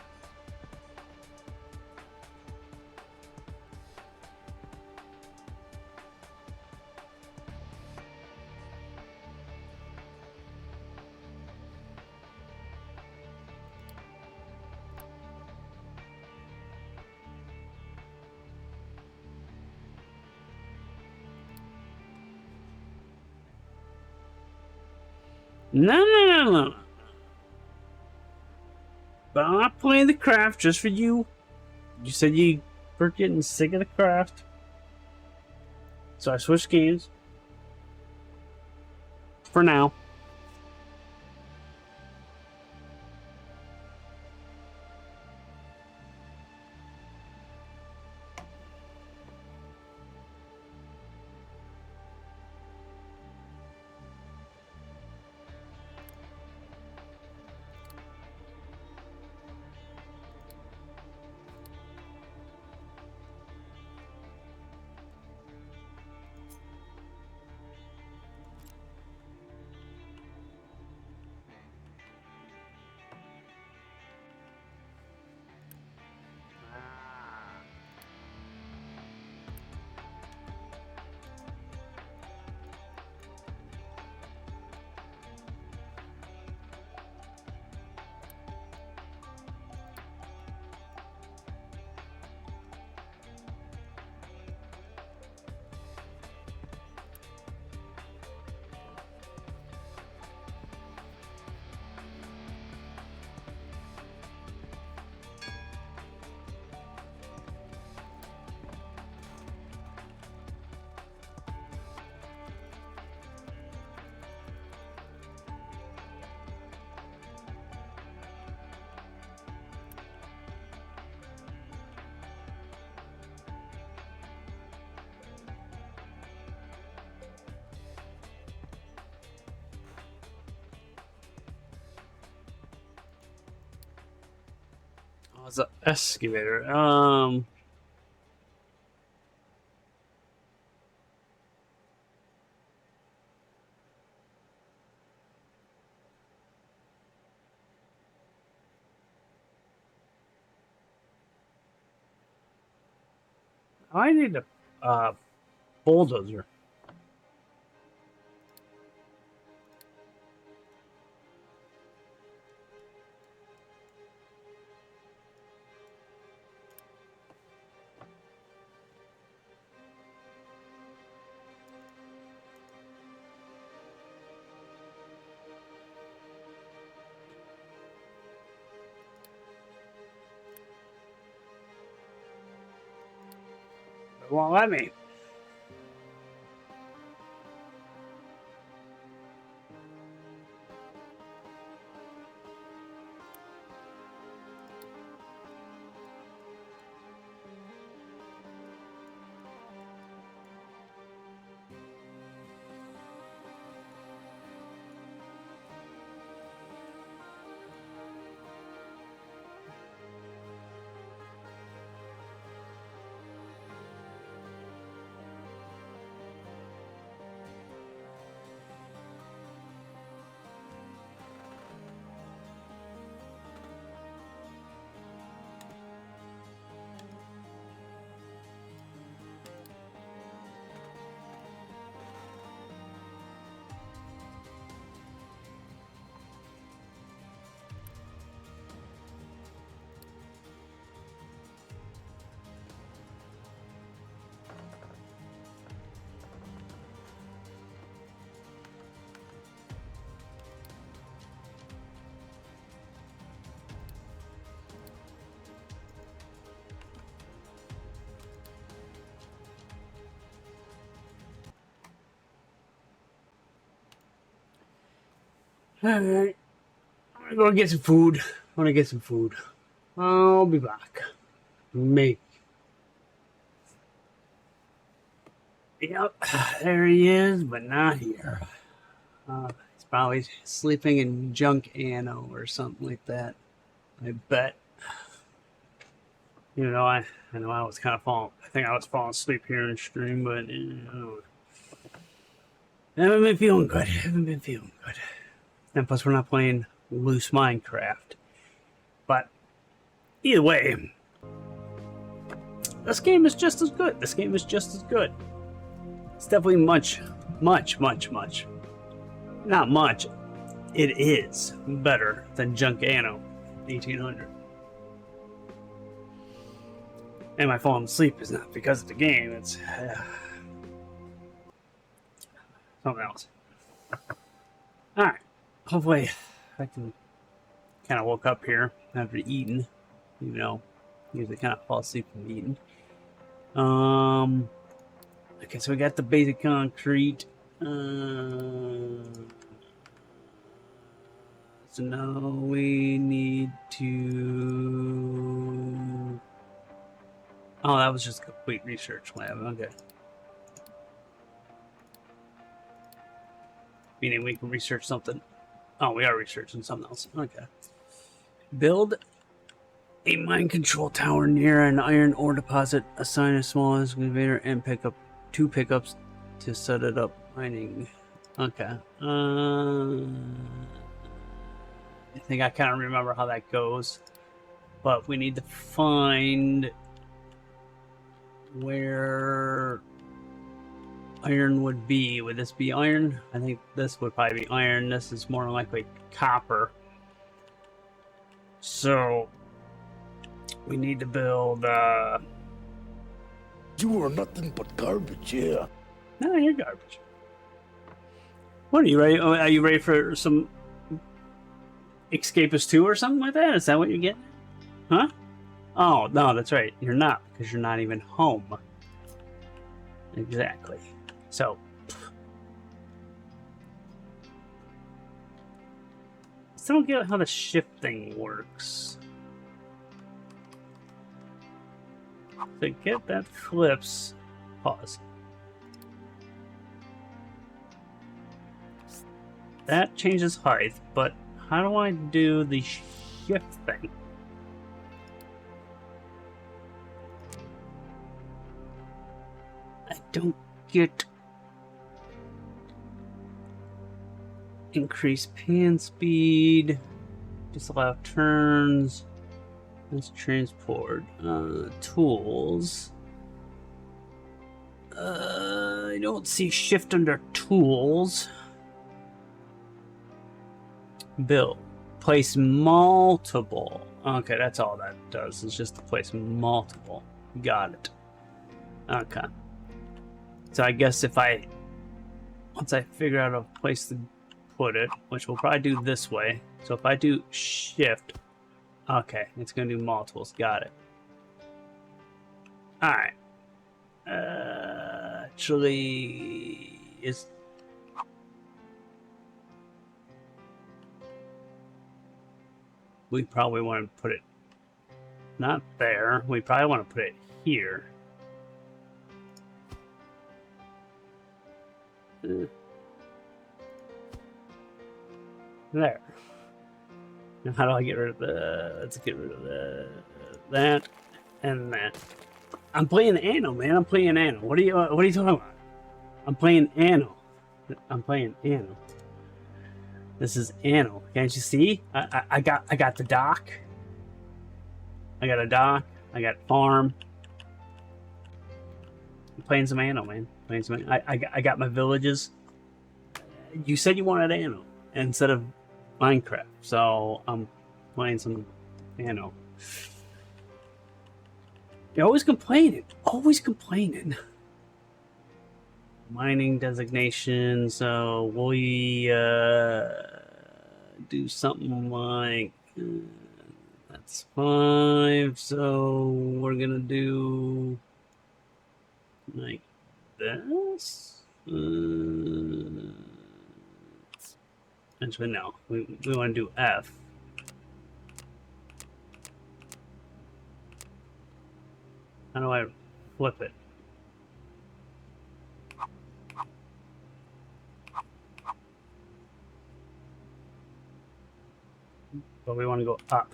No. But I'm not playing the craft just for you. You said you were getting sick of the craft. So I switched games. For now. Oh, it's an excavator. I need a bulldozer. It won't let me. Alright. I'm gonna go get some food. I'll be back. Maybe. Yep, there he is, but not here. He's probably sleeping in junk anno or something like that. I bet. I know I was kind of falling. I think I was falling asleep here in stream, but I haven't been feeling good. And plus, we're not playing loose Minecraft. But either way, this game is just as good. It's definitely much, not much. It is better than Junk Anno 1800. And my falling asleep is not because of the game, it's something else. Alright, hopefully I can kind of woke up here after eating. Usually kind of fall asleep from eating. Okay, so we got the basic concrete. So now we need to... Oh, that was just a complete research lab. Okay. Meaning we can research something. Oh, we are researching something else. Okay. Build a mine control tower near an iron ore deposit. Assign a small excavator and pick up 2 pickups to set it up mining. Okay. I think I kind of remember how that goes. But we need to find where iron would be. Would this be iron? I think this would probably be iron. This is more likely copper. So we need to build You are nothing but garbage, yeah. No, you're garbage. What are you ready? Are you ready for some Escapist 2 or something like that? Is that what you're getting? Huh? Oh, no, that's right. You're not, because you're not even home. Exactly. So, I still don't get how the shift thing works. To get that flips, pause. That changes height, but how do I do the shift thing? I don't get increase pan speed, disallow turns, let's transport, tools. I don't see shift under tools. Build. Place multiple. Okay, that's all that does. It's just to place multiple. Got it. Okay. So I guess if once I figure out a place to put it, which we'll probably do this way. So if I do shift, okay, it's going to do multiples. Got it. Alright. Actually, we probably want to put it not there. We probably want to put it here. There. Now how do I get rid of let's get rid of that and that. I'm playing Anno, man. I'm playing Anno. What are you talking about? I'm playing Anno. This is Anno. Can't you see? I got the dock. I got a dock. I got farm. I'm playing some Anno, man. I got my villages. You said you wanted Anno instead of Minecraft, so I'm playing some Anno. You're always complaining. Mining designation, so we do something like that's 5, so we're gonna do like this. Actually, no, we want to do F. How do I flip it? But we want to go up.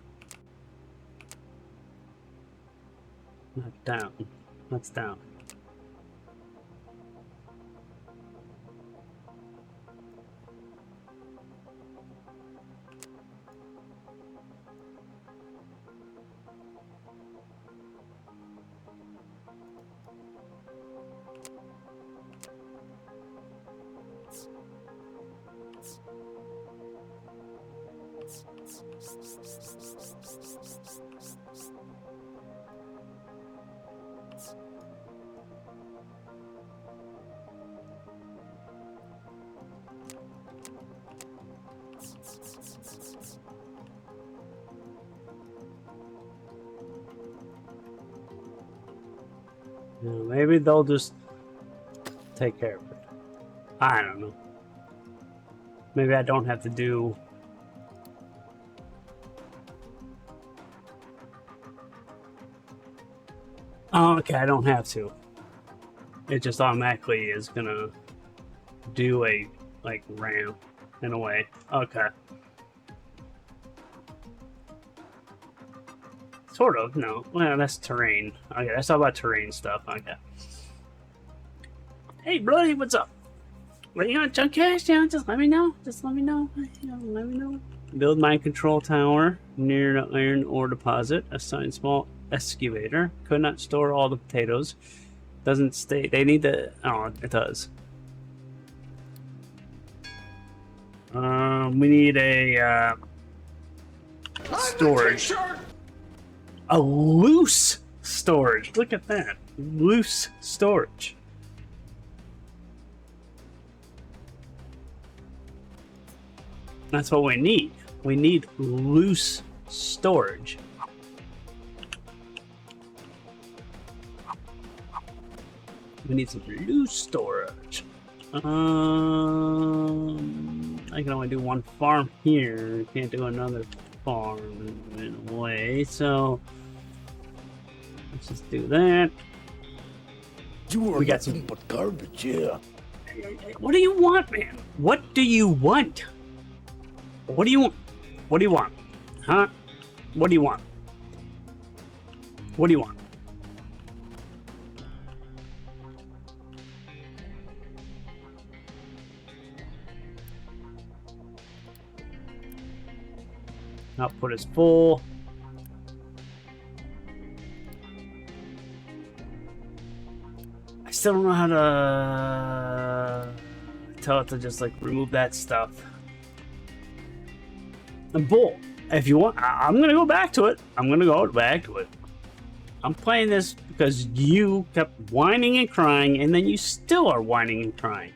Not down. That's down. Yeah, maybe they'll just take care of it. I don't know. Maybe I don't have to do... Oh, okay, I don't have to. It just automatically is gonna do a, like, ramp in a way. Okay. Sort of, no. Well, that's terrain. Okay, that's all about terrain stuff. Okay. Hey, buddy, what's up? What you got, junk cash? Yeah, just let me know. Just let me know. Let me know. Build mine control tower near the iron ore deposit. Assign small excavator. Could not store all the potatoes. Doesn't stay. They need the. Oh, it does. We need a storage. A loose storage. Look at that. Loose storage. That's what we need. We need loose storage. We need some loose storage. I can only do one farm here. Can't do another farm in a way. So let's just do that. You are We got nothing but garbage, yeah. What do you want, man? What do you want? What do you want? What do you want? Huh? What do you want? What do you want? Output is full. I still don't know how to tell it to just like remove that stuff. And bull. If you want, I'm gonna go back to it. I'm gonna go back to it. I'm playing this because you kept whining and crying, and then you still are whining and crying.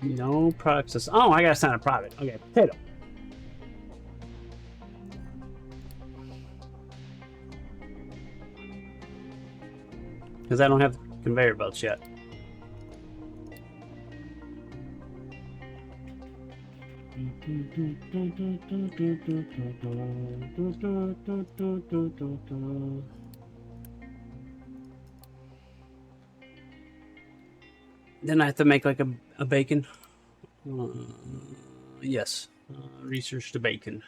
No products. Oh, I gotta sign a product. Okay, potato. Because I don't have conveyor belts yet. Then I have to make like a bacon. Yes, research the bacon.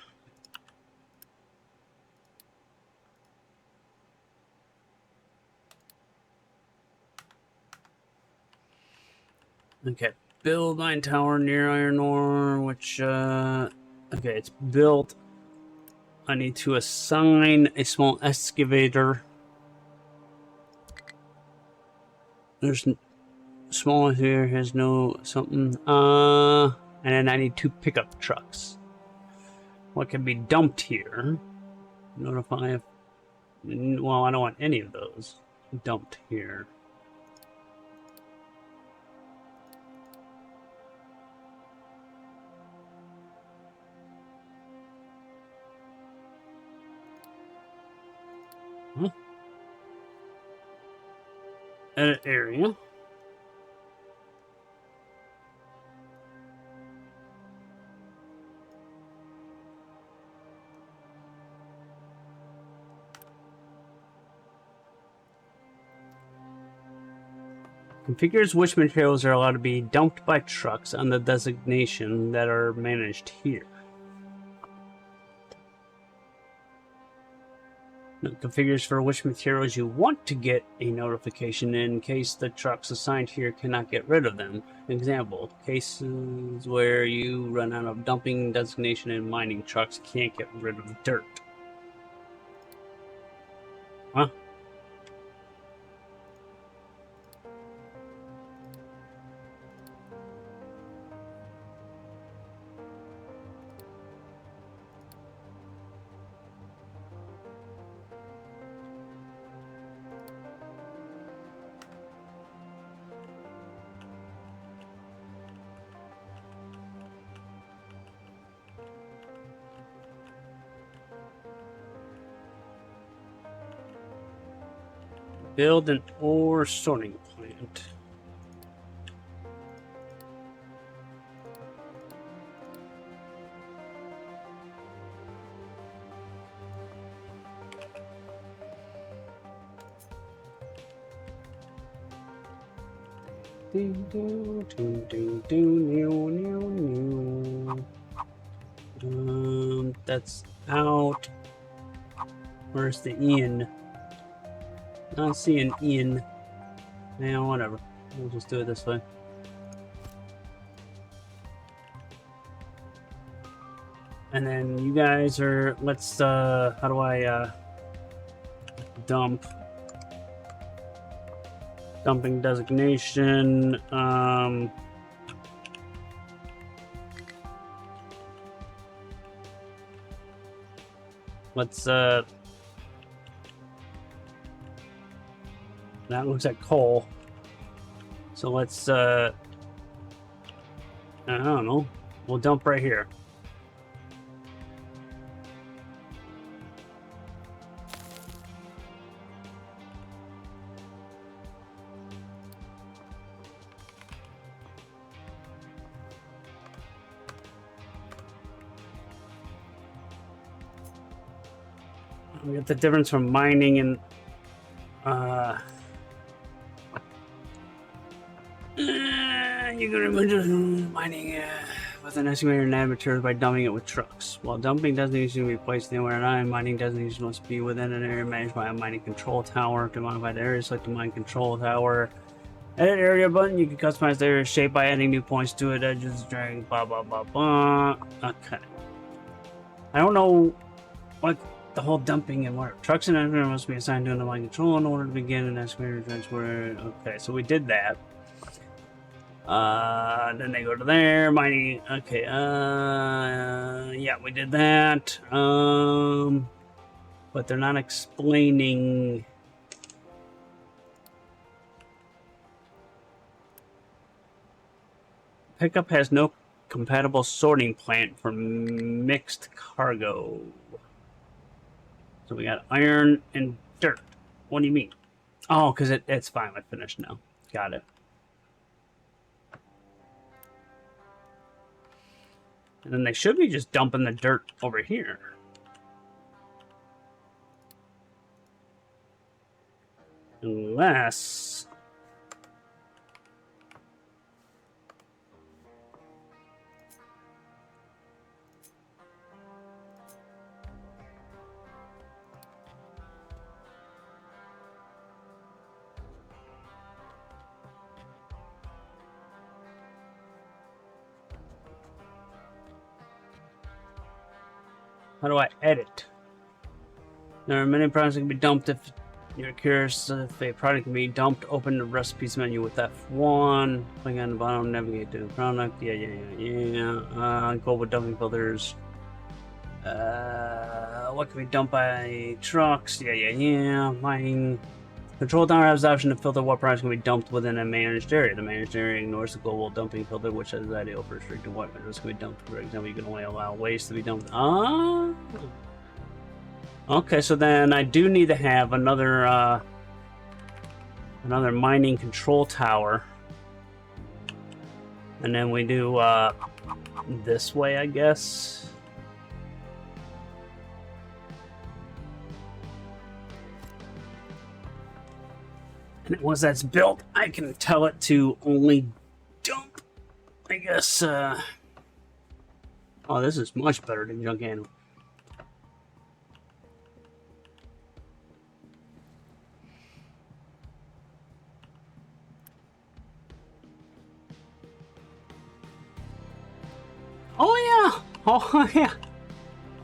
Okay, build mine tower near iron ore, which, okay, it's built. I need to assign a small excavator. There's small here, has no something. And then I need 2 pickup trucks. What can be dumped here? Notify if, well, I don't want any of those dumped here. Huh? Edit area. Configures which materials are allowed to be dumped by trucks on the designation that are managed here. Configures for which materials you want to get a notification in case the trucks assigned here cannot get rid of them. Example, cases where you run out of dumping designation and mining trucks can't get rid of dirt. Huh? Build an ore sorting plant. That's out. Where's the in? I don't see an in. Yeah, whatever. We'll just do it this way. And then you guys are, let's, how do I, dump? Dumping designation, let's, that looks like coal. So let's, I don't know. We'll dump right here. We get the difference from mining and you can remove mining with an estimator and add materials by dumping it with trucks. While dumping doesn't usually be placed anywhere in mining doesn't usually must be within an area managed by a mining control tower. To modify the area, select the mine control tower. Edit area button. You can customize the area shape by adding new points to it. Edges, drag, blah blah blah blah. Okay. I don't know what the whole dumping and what trucks and estimator must be assigned to the mine control in order to begin an estimator transfer. Okay, so we did that. Then they go to there, mining, okay, yeah, we did that, but they're not explaining. Pickup has no compatible sorting plant for mixed cargo. So we got iron and dirt. What do you mean? Oh, because it's finally finished now. Got it. And then they should be just dumping the dirt over here. Unless... How do I edit? There are many products that can be dumped if you're curious if a product can be dumped. Open the recipes menu with F1. Click on the bottom, navigate to the product. Yeah. Global dumping filters. What can be dumped by trucks? Yeah. Mining. Control tower has the option to filter what products can be dumped within a managed area. The managed area ignores the global dumping filter, which is ideal for restricting what materials can be dumped. For example, you can only allow waste to be dumped. Okay, so then I do need to have another mining control tower. And then we do this way, I guess. And once that's built, I can tell it to only dump, I guess. Oh, this is much better than junk animal. Oh yeah! Oh yeah!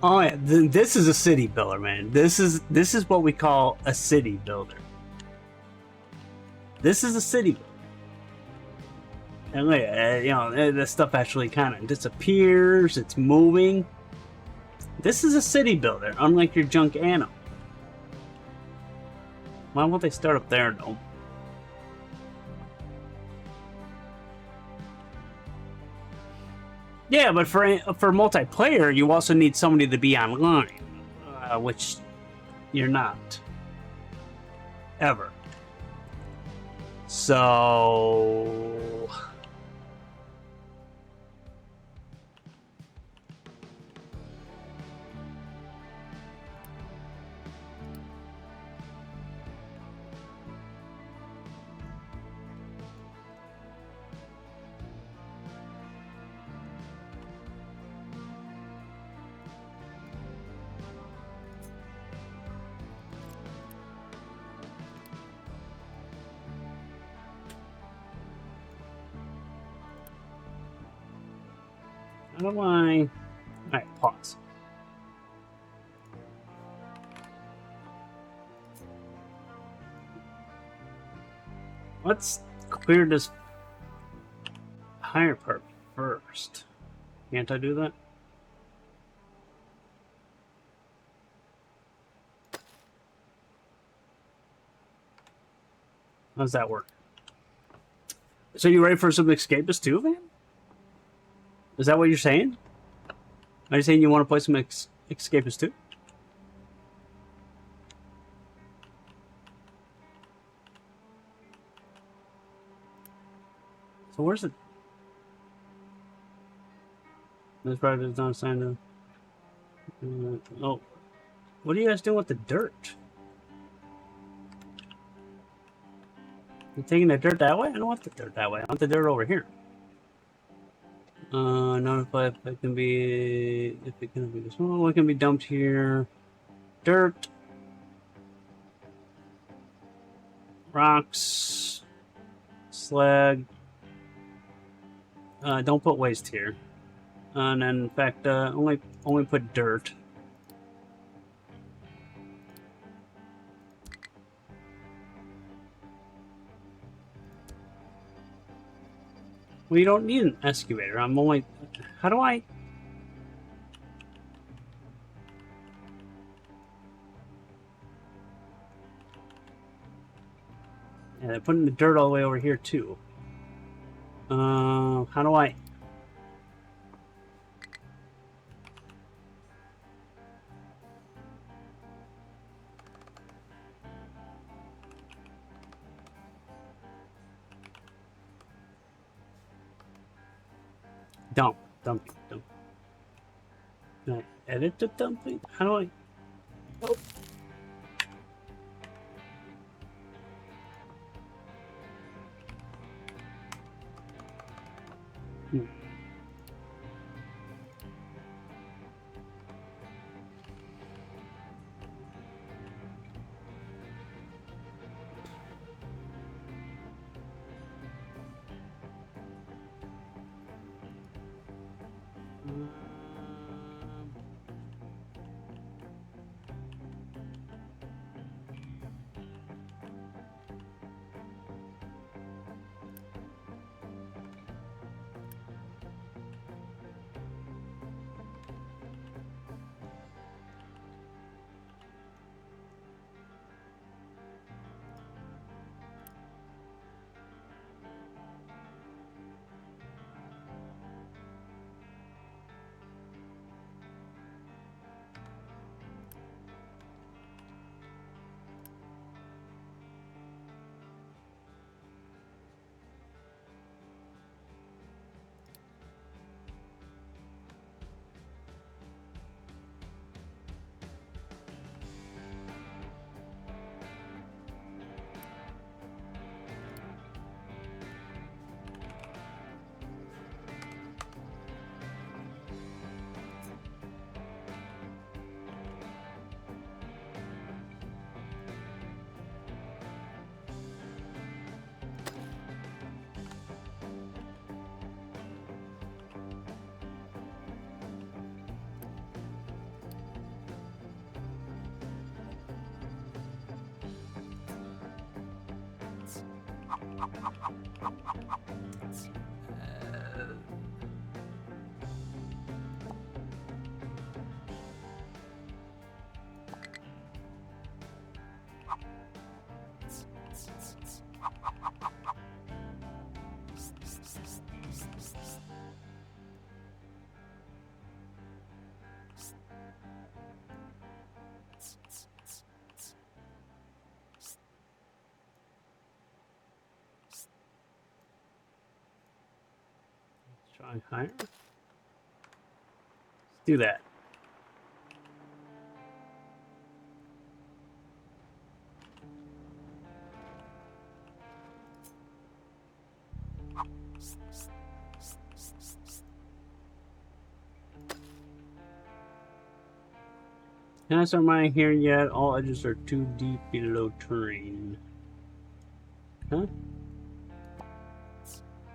Oh yeah! This is a city builder, man. This is what we call a city builder. This is a city builder. And look, you know, this stuff actually kind of disappears. It's moving. This is a city builder, unlike your junk animal. Why won't they start up there, though? Yeah, but for multiplayer, you also need somebody to be online, which you're not. Ever. So... How do I... Alright, pause. Let's clear this higher part first. Can't I do that? How's that work? So you ready for some escapists too, man? Is that what you're saying? Are you saying you want to play some escapists too? So where's it? This project is not signed up. Oh, what are you guys doing with the dirt? You taking the dirt that way? I don't want the dirt that way. I want the dirt over here. Notify if it can be small. It can be dumped here. Dirt, rocks, slag. Don't put waste here. And then, in fact, only put dirt. We don't need an excavator. I'm only... How do I... Yeah, they're putting the dirt all the way over here, too. How do I... Dump. Can I edit the dumping? How do I... Oh. Try higher. Let's do that. Can I start mining here yet? All edges are too deep below terrain. Huh?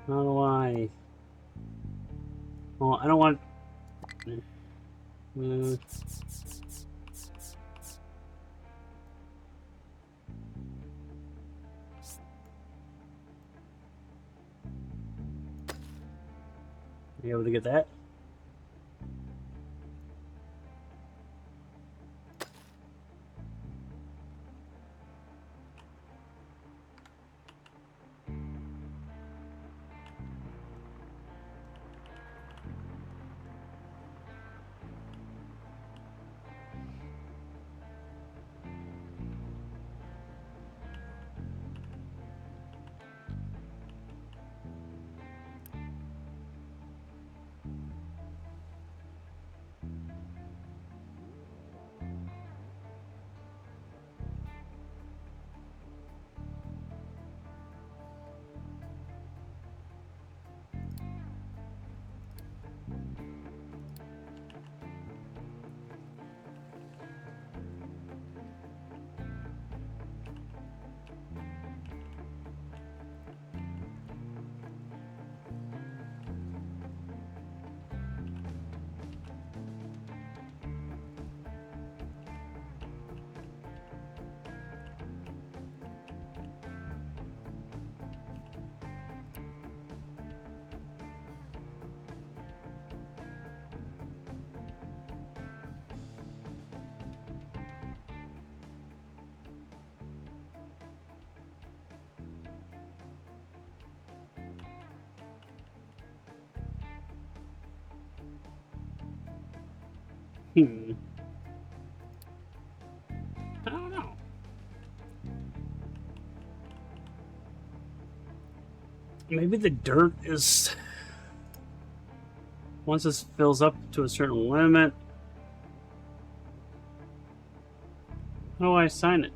How do I? Well, I don't want. Be able to get that? Hmm. I don't know. Maybe the dirt is. Once this fills up to a certain limit. How do I assign it?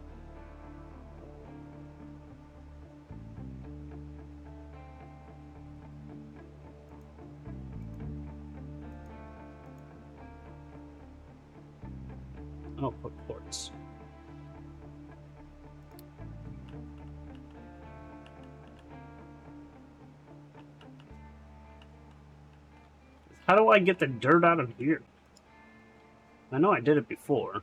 Oh, put ports. How do I get the dirt out of here? I know I did it before.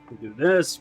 We do this.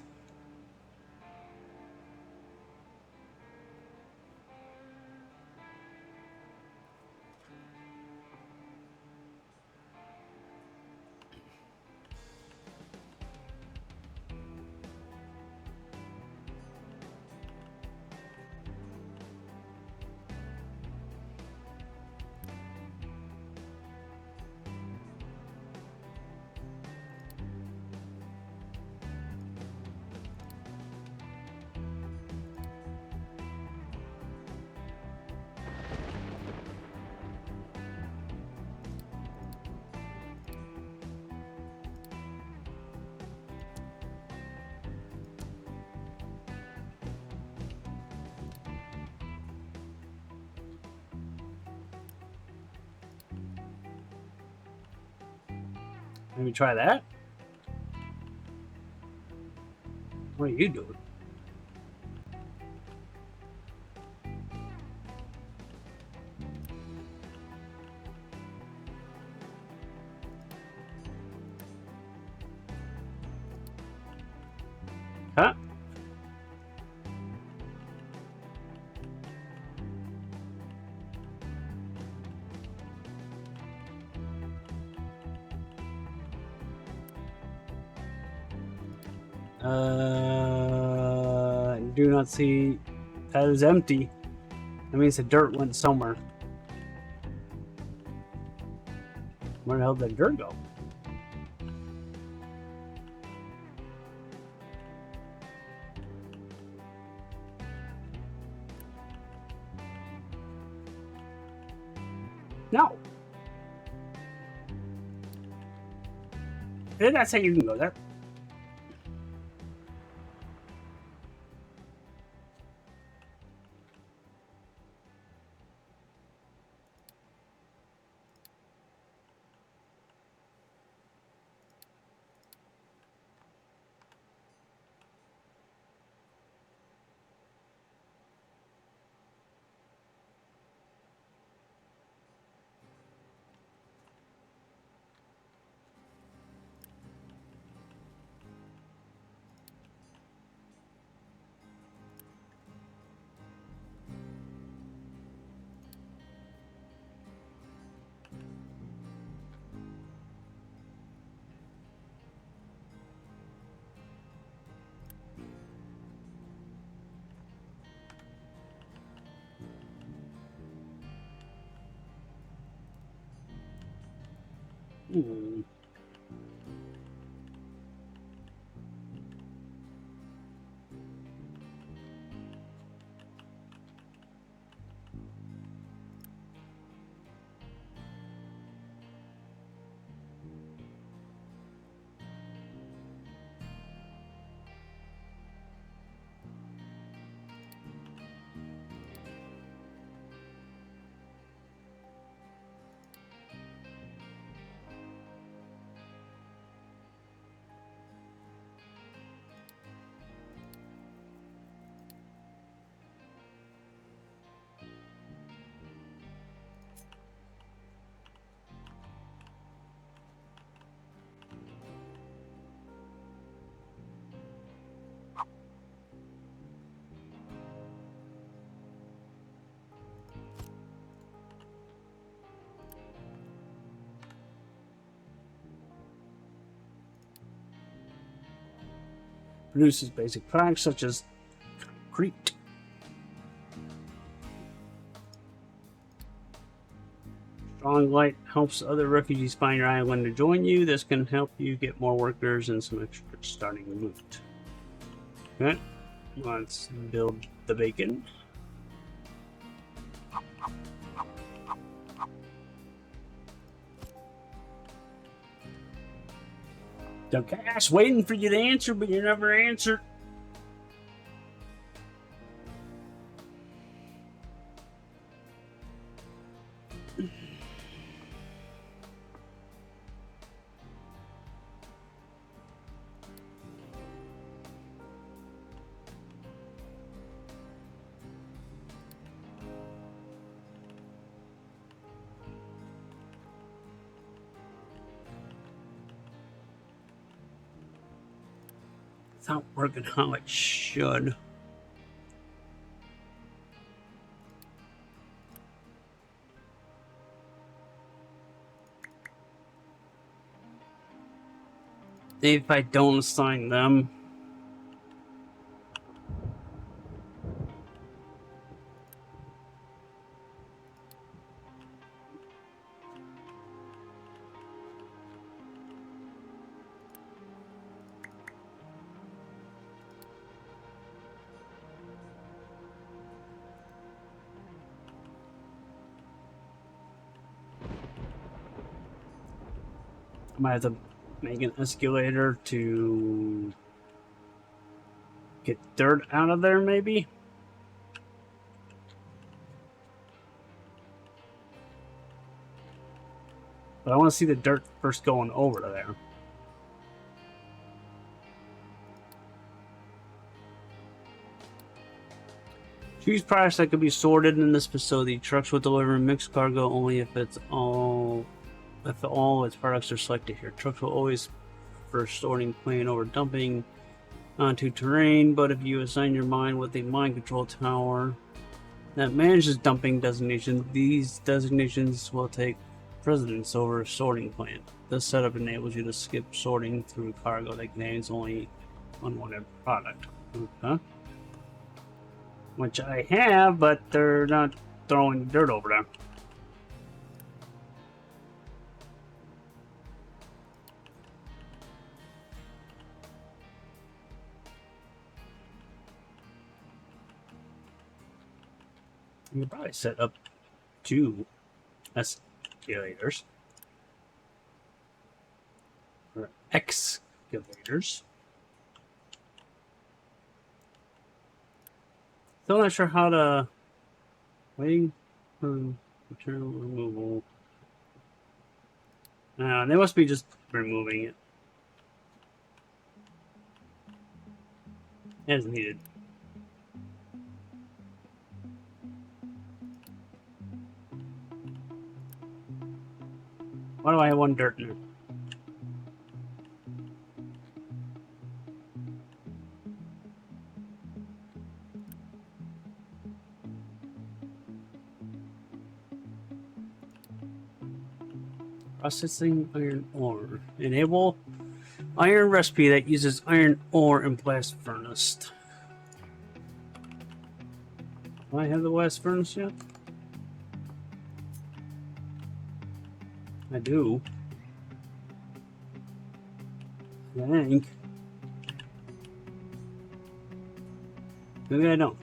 Maybe try that? What are you doing? Do not see. That is empty. That means the dirt went somewhere. Where the hell did the dirt go? No. Did not say you can go there. Hmm. Produces basic products such as concrete. Strong light helps other refugees find your island to join you. This can help you get more workers and some extra starting loot. Okay, let's build the bacon. The cash waiting for you to answer, but you never answered. It's not working how it should. If I don't assign them. I might have to make an escalator to get dirt out of there, maybe? But I want to see the dirt first going over to there. Choose products that can be sorted in this facility. Trucks will deliver mixed cargo only if all its products are selected here. Trucks will always prefer sorting plain over dumping onto terrain, but if you assign your mine with a mine control tower that manages dumping designations, these designations will take precedence over a sorting plant. This setup enables you to skip sorting through cargo that contains only unwanted product. Okay. Which I have, but they're not throwing dirt over there. You could probably set up 2 escalators. Or excavators. Still not sure how to... Waiting for material removal. They must be just removing it. As needed. Why do I have 1 dirt in there? Processing iron ore. Enable iron recipe that uses iron ore in blast furnace. Do I have the blast furnace yet? I do. I think. Maybe I don't.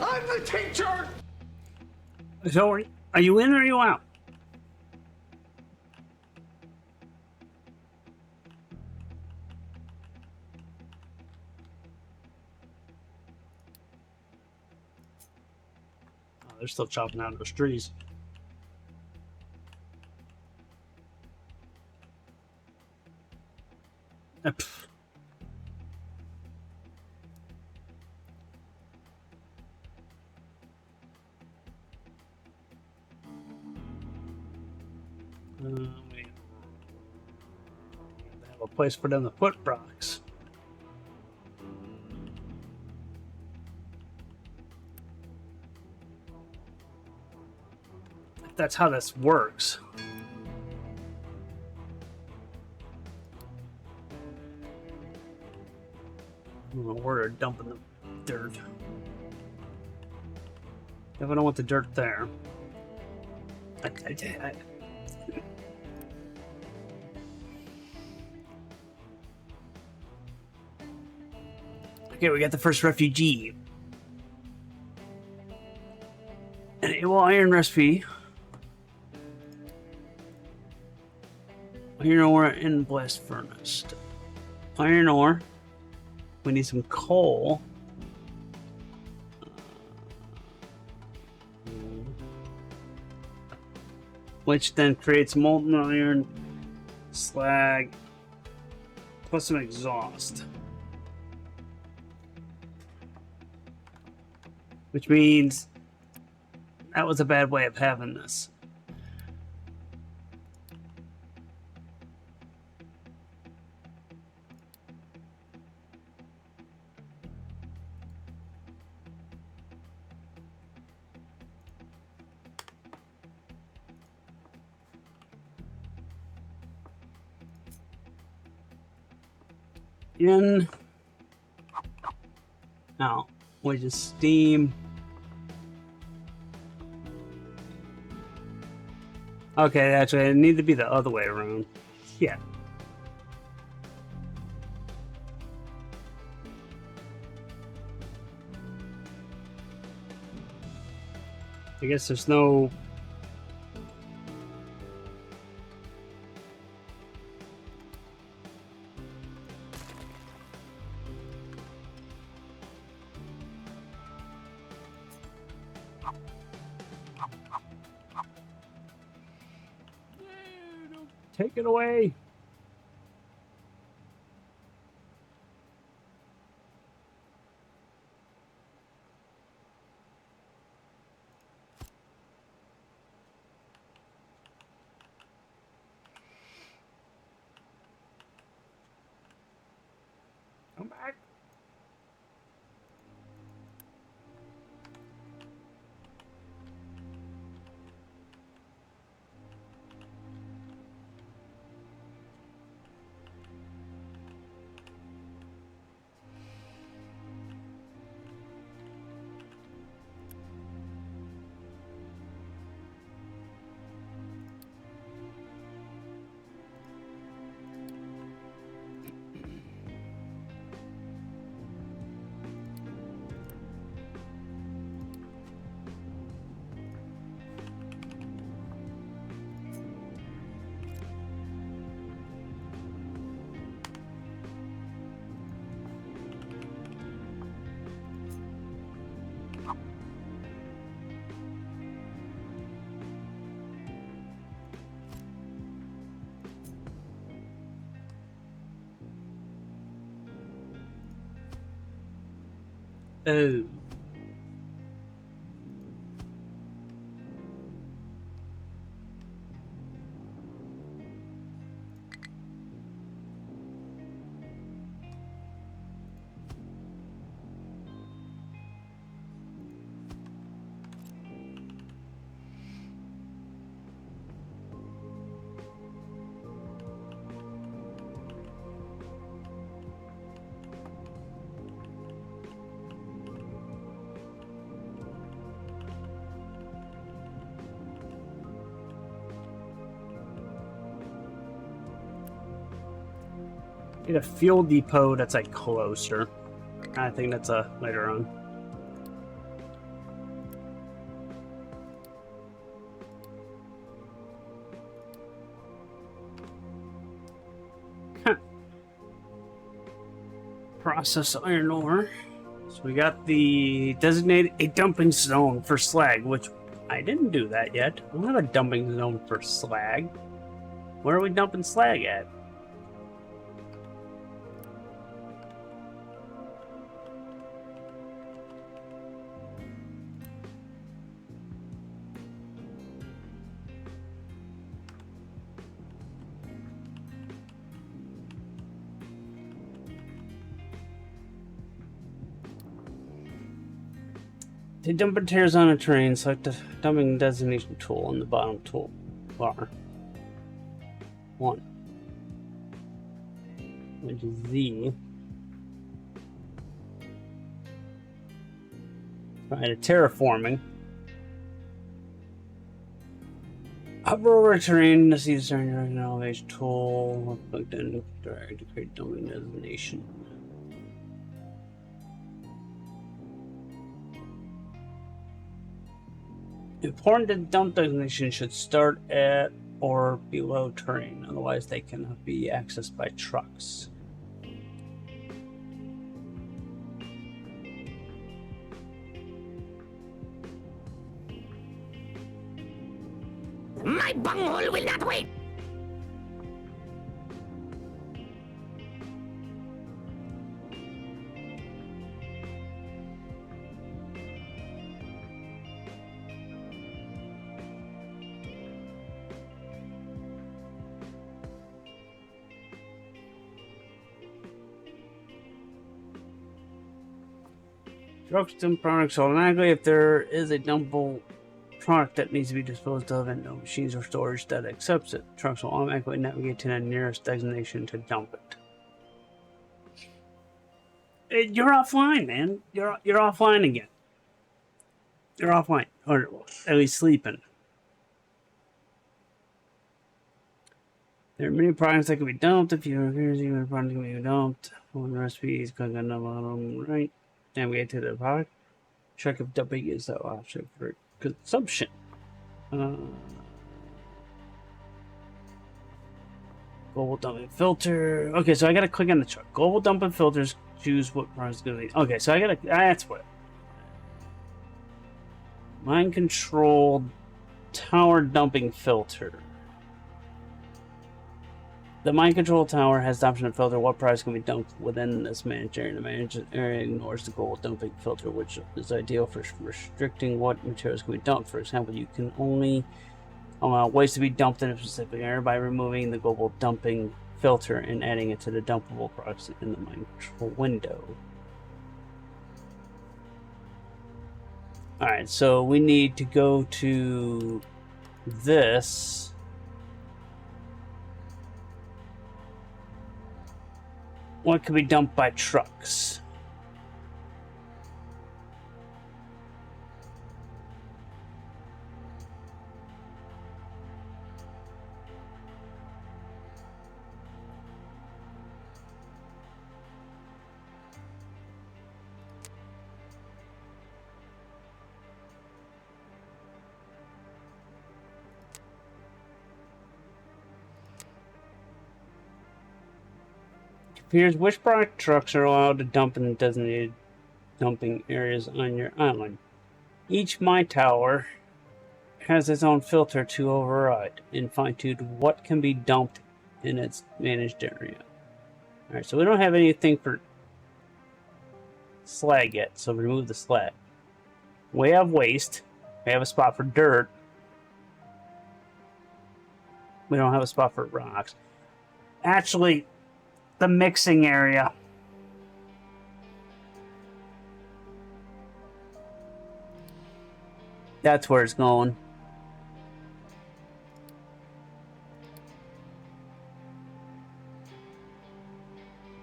I'm the teacher! So, are you in or are you out? Oh, they're still chopping out those trees. Pff. We have a place for them to put rocks. If that's how this works. I don't know where they're dumping the dirt. If I don't want the dirt there. Okay, we got the first refugee. Enable iron recipe. Iron ore in blast furnace. Iron ore. We need some coal. Which then creates molten iron, slag, plus some exhaust. Which means that was a bad way of having this. In, now, we just steam. Okay, actually, it need to be the other way around. Yeah. I guess there's no... Take it away. Come back. Oh. Need a fuel depot that's like closer. I think that's later on. Huh. Process iron ore. So we got the designate a dumping zone for slag, which I didn't do that yet. I don't have a dumping zone for slag. Where are we dumping slag at? To dump materials on a train, select the dumping designation tool on the bottom tool bar. 1. Which is Z. Right, a terraforming. Hover over terrain to see the certain elevation tool. Click and drag to create dumping designation. Important that dump designation should start at or below terrain, otherwise they cannot be accessed by trucks. My bunghole will not wait! Trucks dump products automatically if there is a dumpable product that needs to be disposed of and no machines or storage that accepts it. Trucks will automatically navigate to the nearest designation to dump it. You're offline, man. You're offline again. You're offline, or at least sleeping. There are many products that can be dumped. If you're using a product can be dumped, one recipe is going on the bottom right. Navigate to the product. Check if dumping is the option for consumption. Global dumping filter. Okay, so I gotta click on the truck. Global dumping filters. Choose what product is gonna be. Okay, so I gotta. That's what. Mind controlled tower dumping filter. The mind control tower has the option to filter what products can be dumped within this managed area. The managed area ignores the goal dumping filter, which is ideal for restricting what materials can be dumped. For example, you can only allow waste to be dumped in a specific area by removing the global dumping filter and adding it to the dumpable products in the mind control window. Alright, so we need to go to this. What can be dumped by trucks? Here's which product trucks are allowed to dump in designated dumping areas on your island. Each My Tower has its own filter to override and fine-tune what can be dumped in its managed area. Alright, so we don't have anything for slag yet, so remove the slag. We have waste. We have a spot for dirt. We don't have a spot for rocks. Actually, the mixing area. That's where it's going.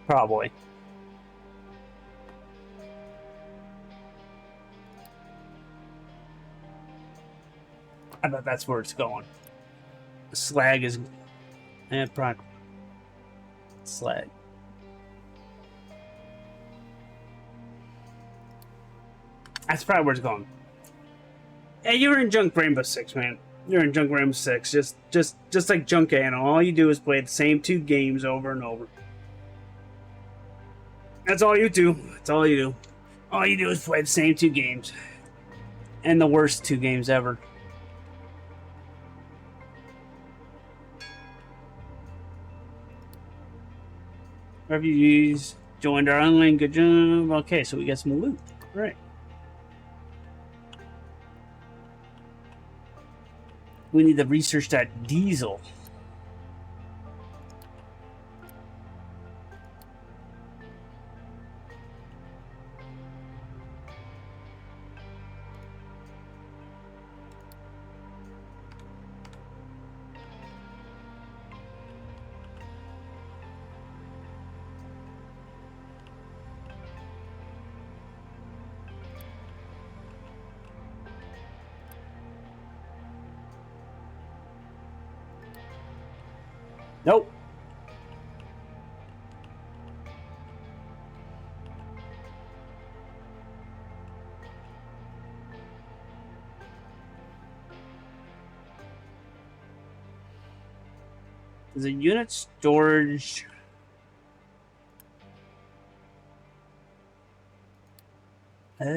Probably. I bet that's where it's going. The slag is... probably... slag. That's probably where it's going. Hey, you were in Junk Rainbow 6, man. You're in Junk Rainbow 6. Just like Junk Animal. All you do is play the same 2 games over and over. That's all you do. That's all you do. All you do is play the same 2 games. And the worst 2 games ever. Refugees joined our online. Good job. Okay, so we got some loot. Right. We need to research that diesel. Nope. Is a unit storage? These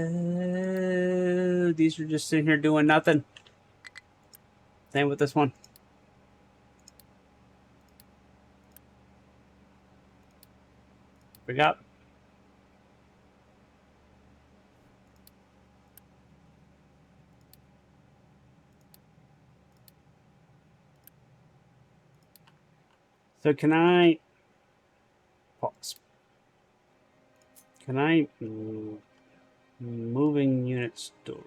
are just sitting here doing nothing. Same with this one. Forgot. So can I pause? Can I moving unit storage?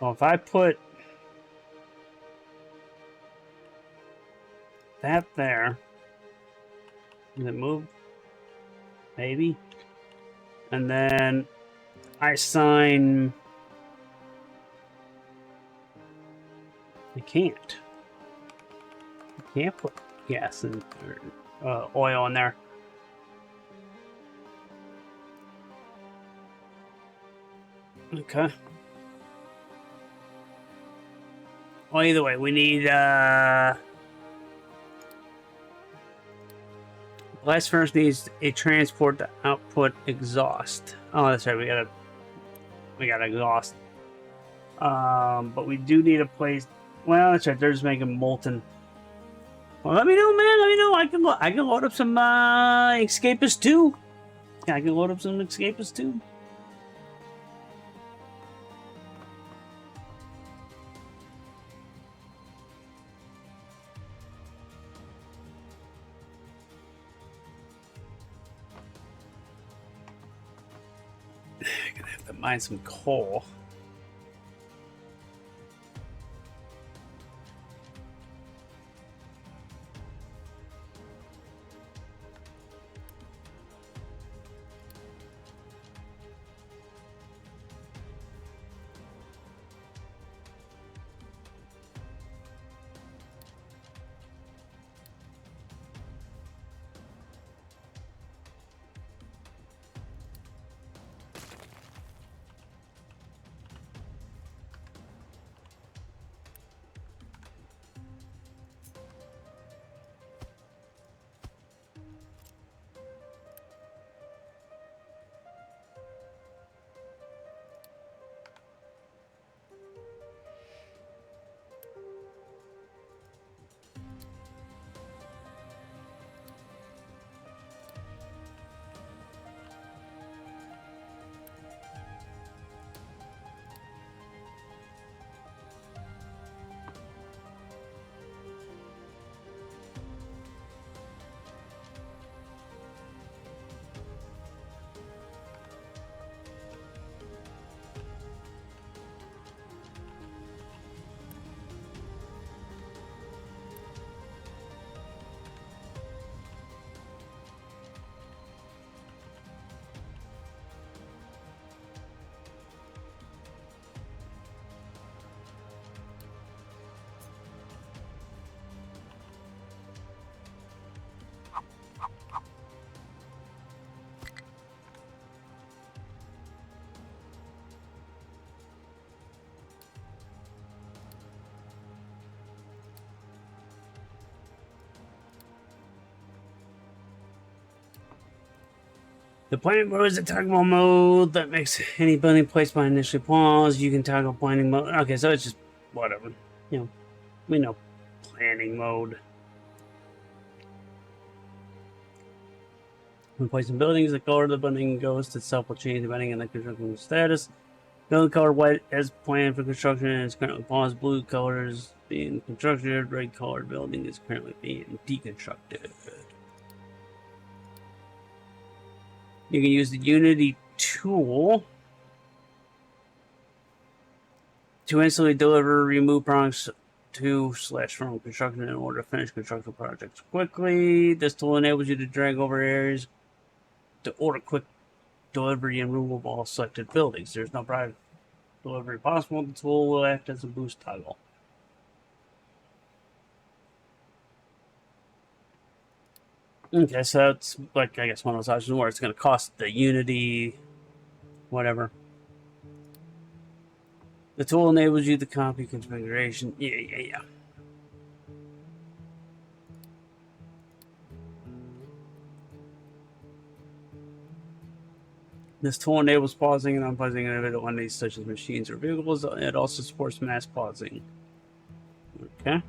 Well, if I put that there, does it move? Maybe. And then I assign... I can't. I can't put gas and oil in there. Okay. Well, either way, we need Blast furnace needs a transport to output exhaust. Oh, that's right. We got exhaust. But we do need a place. Well, that's right. They're just making molten. Well, let me know, man. Let me know. I can load up some escapists too. Yeah, I can load up some escapists too. I'm gonna have to mine some coal. The planet mode is a toggle mode that makes any building placed by initially pause. You can toggle planning mode. Okay, so it's just whatever. You know, we know planning mode. When placing buildings, the color of the building goes to itself will change depending on the construction status. Building color white as planned for construction and is currently paused. Blue color is being constructed. Red colored building is currently being deconstructed. You can use the Unity tool to instantly deliver or remove products to/from construction in order to finish construction projects quickly. This tool enables you to drag over areas to order quick delivery and removal of all selected buildings. There's no private delivery possible. The tool will act as a boost toggle. Okay, so it's like, I guess, one of those options where it's going to cost the Unity, whatever. The tool enables you to copy configuration. Yeah. This tool enables pausing and unpausing individual entities such as machines or vehicles. It also supports mass pausing. Okay.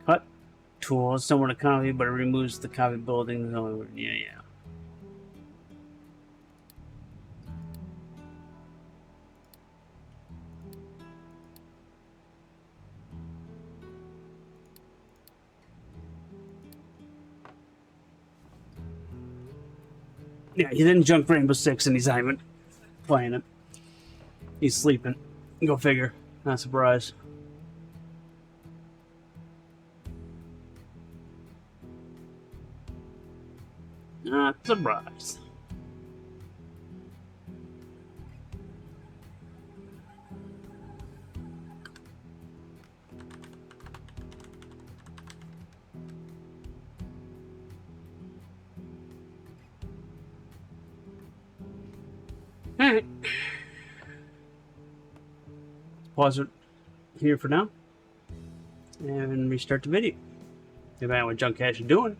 Cut tool is similar to copy, but it removes the copy building. Yeah. Yeah, he didn't junk Rainbow Six and he's not even playing it. He's sleeping. Go figure. Not surprised. Not surprised. Alright. Pause it here for now. And restart the video. Hey man, what junk cash you doing?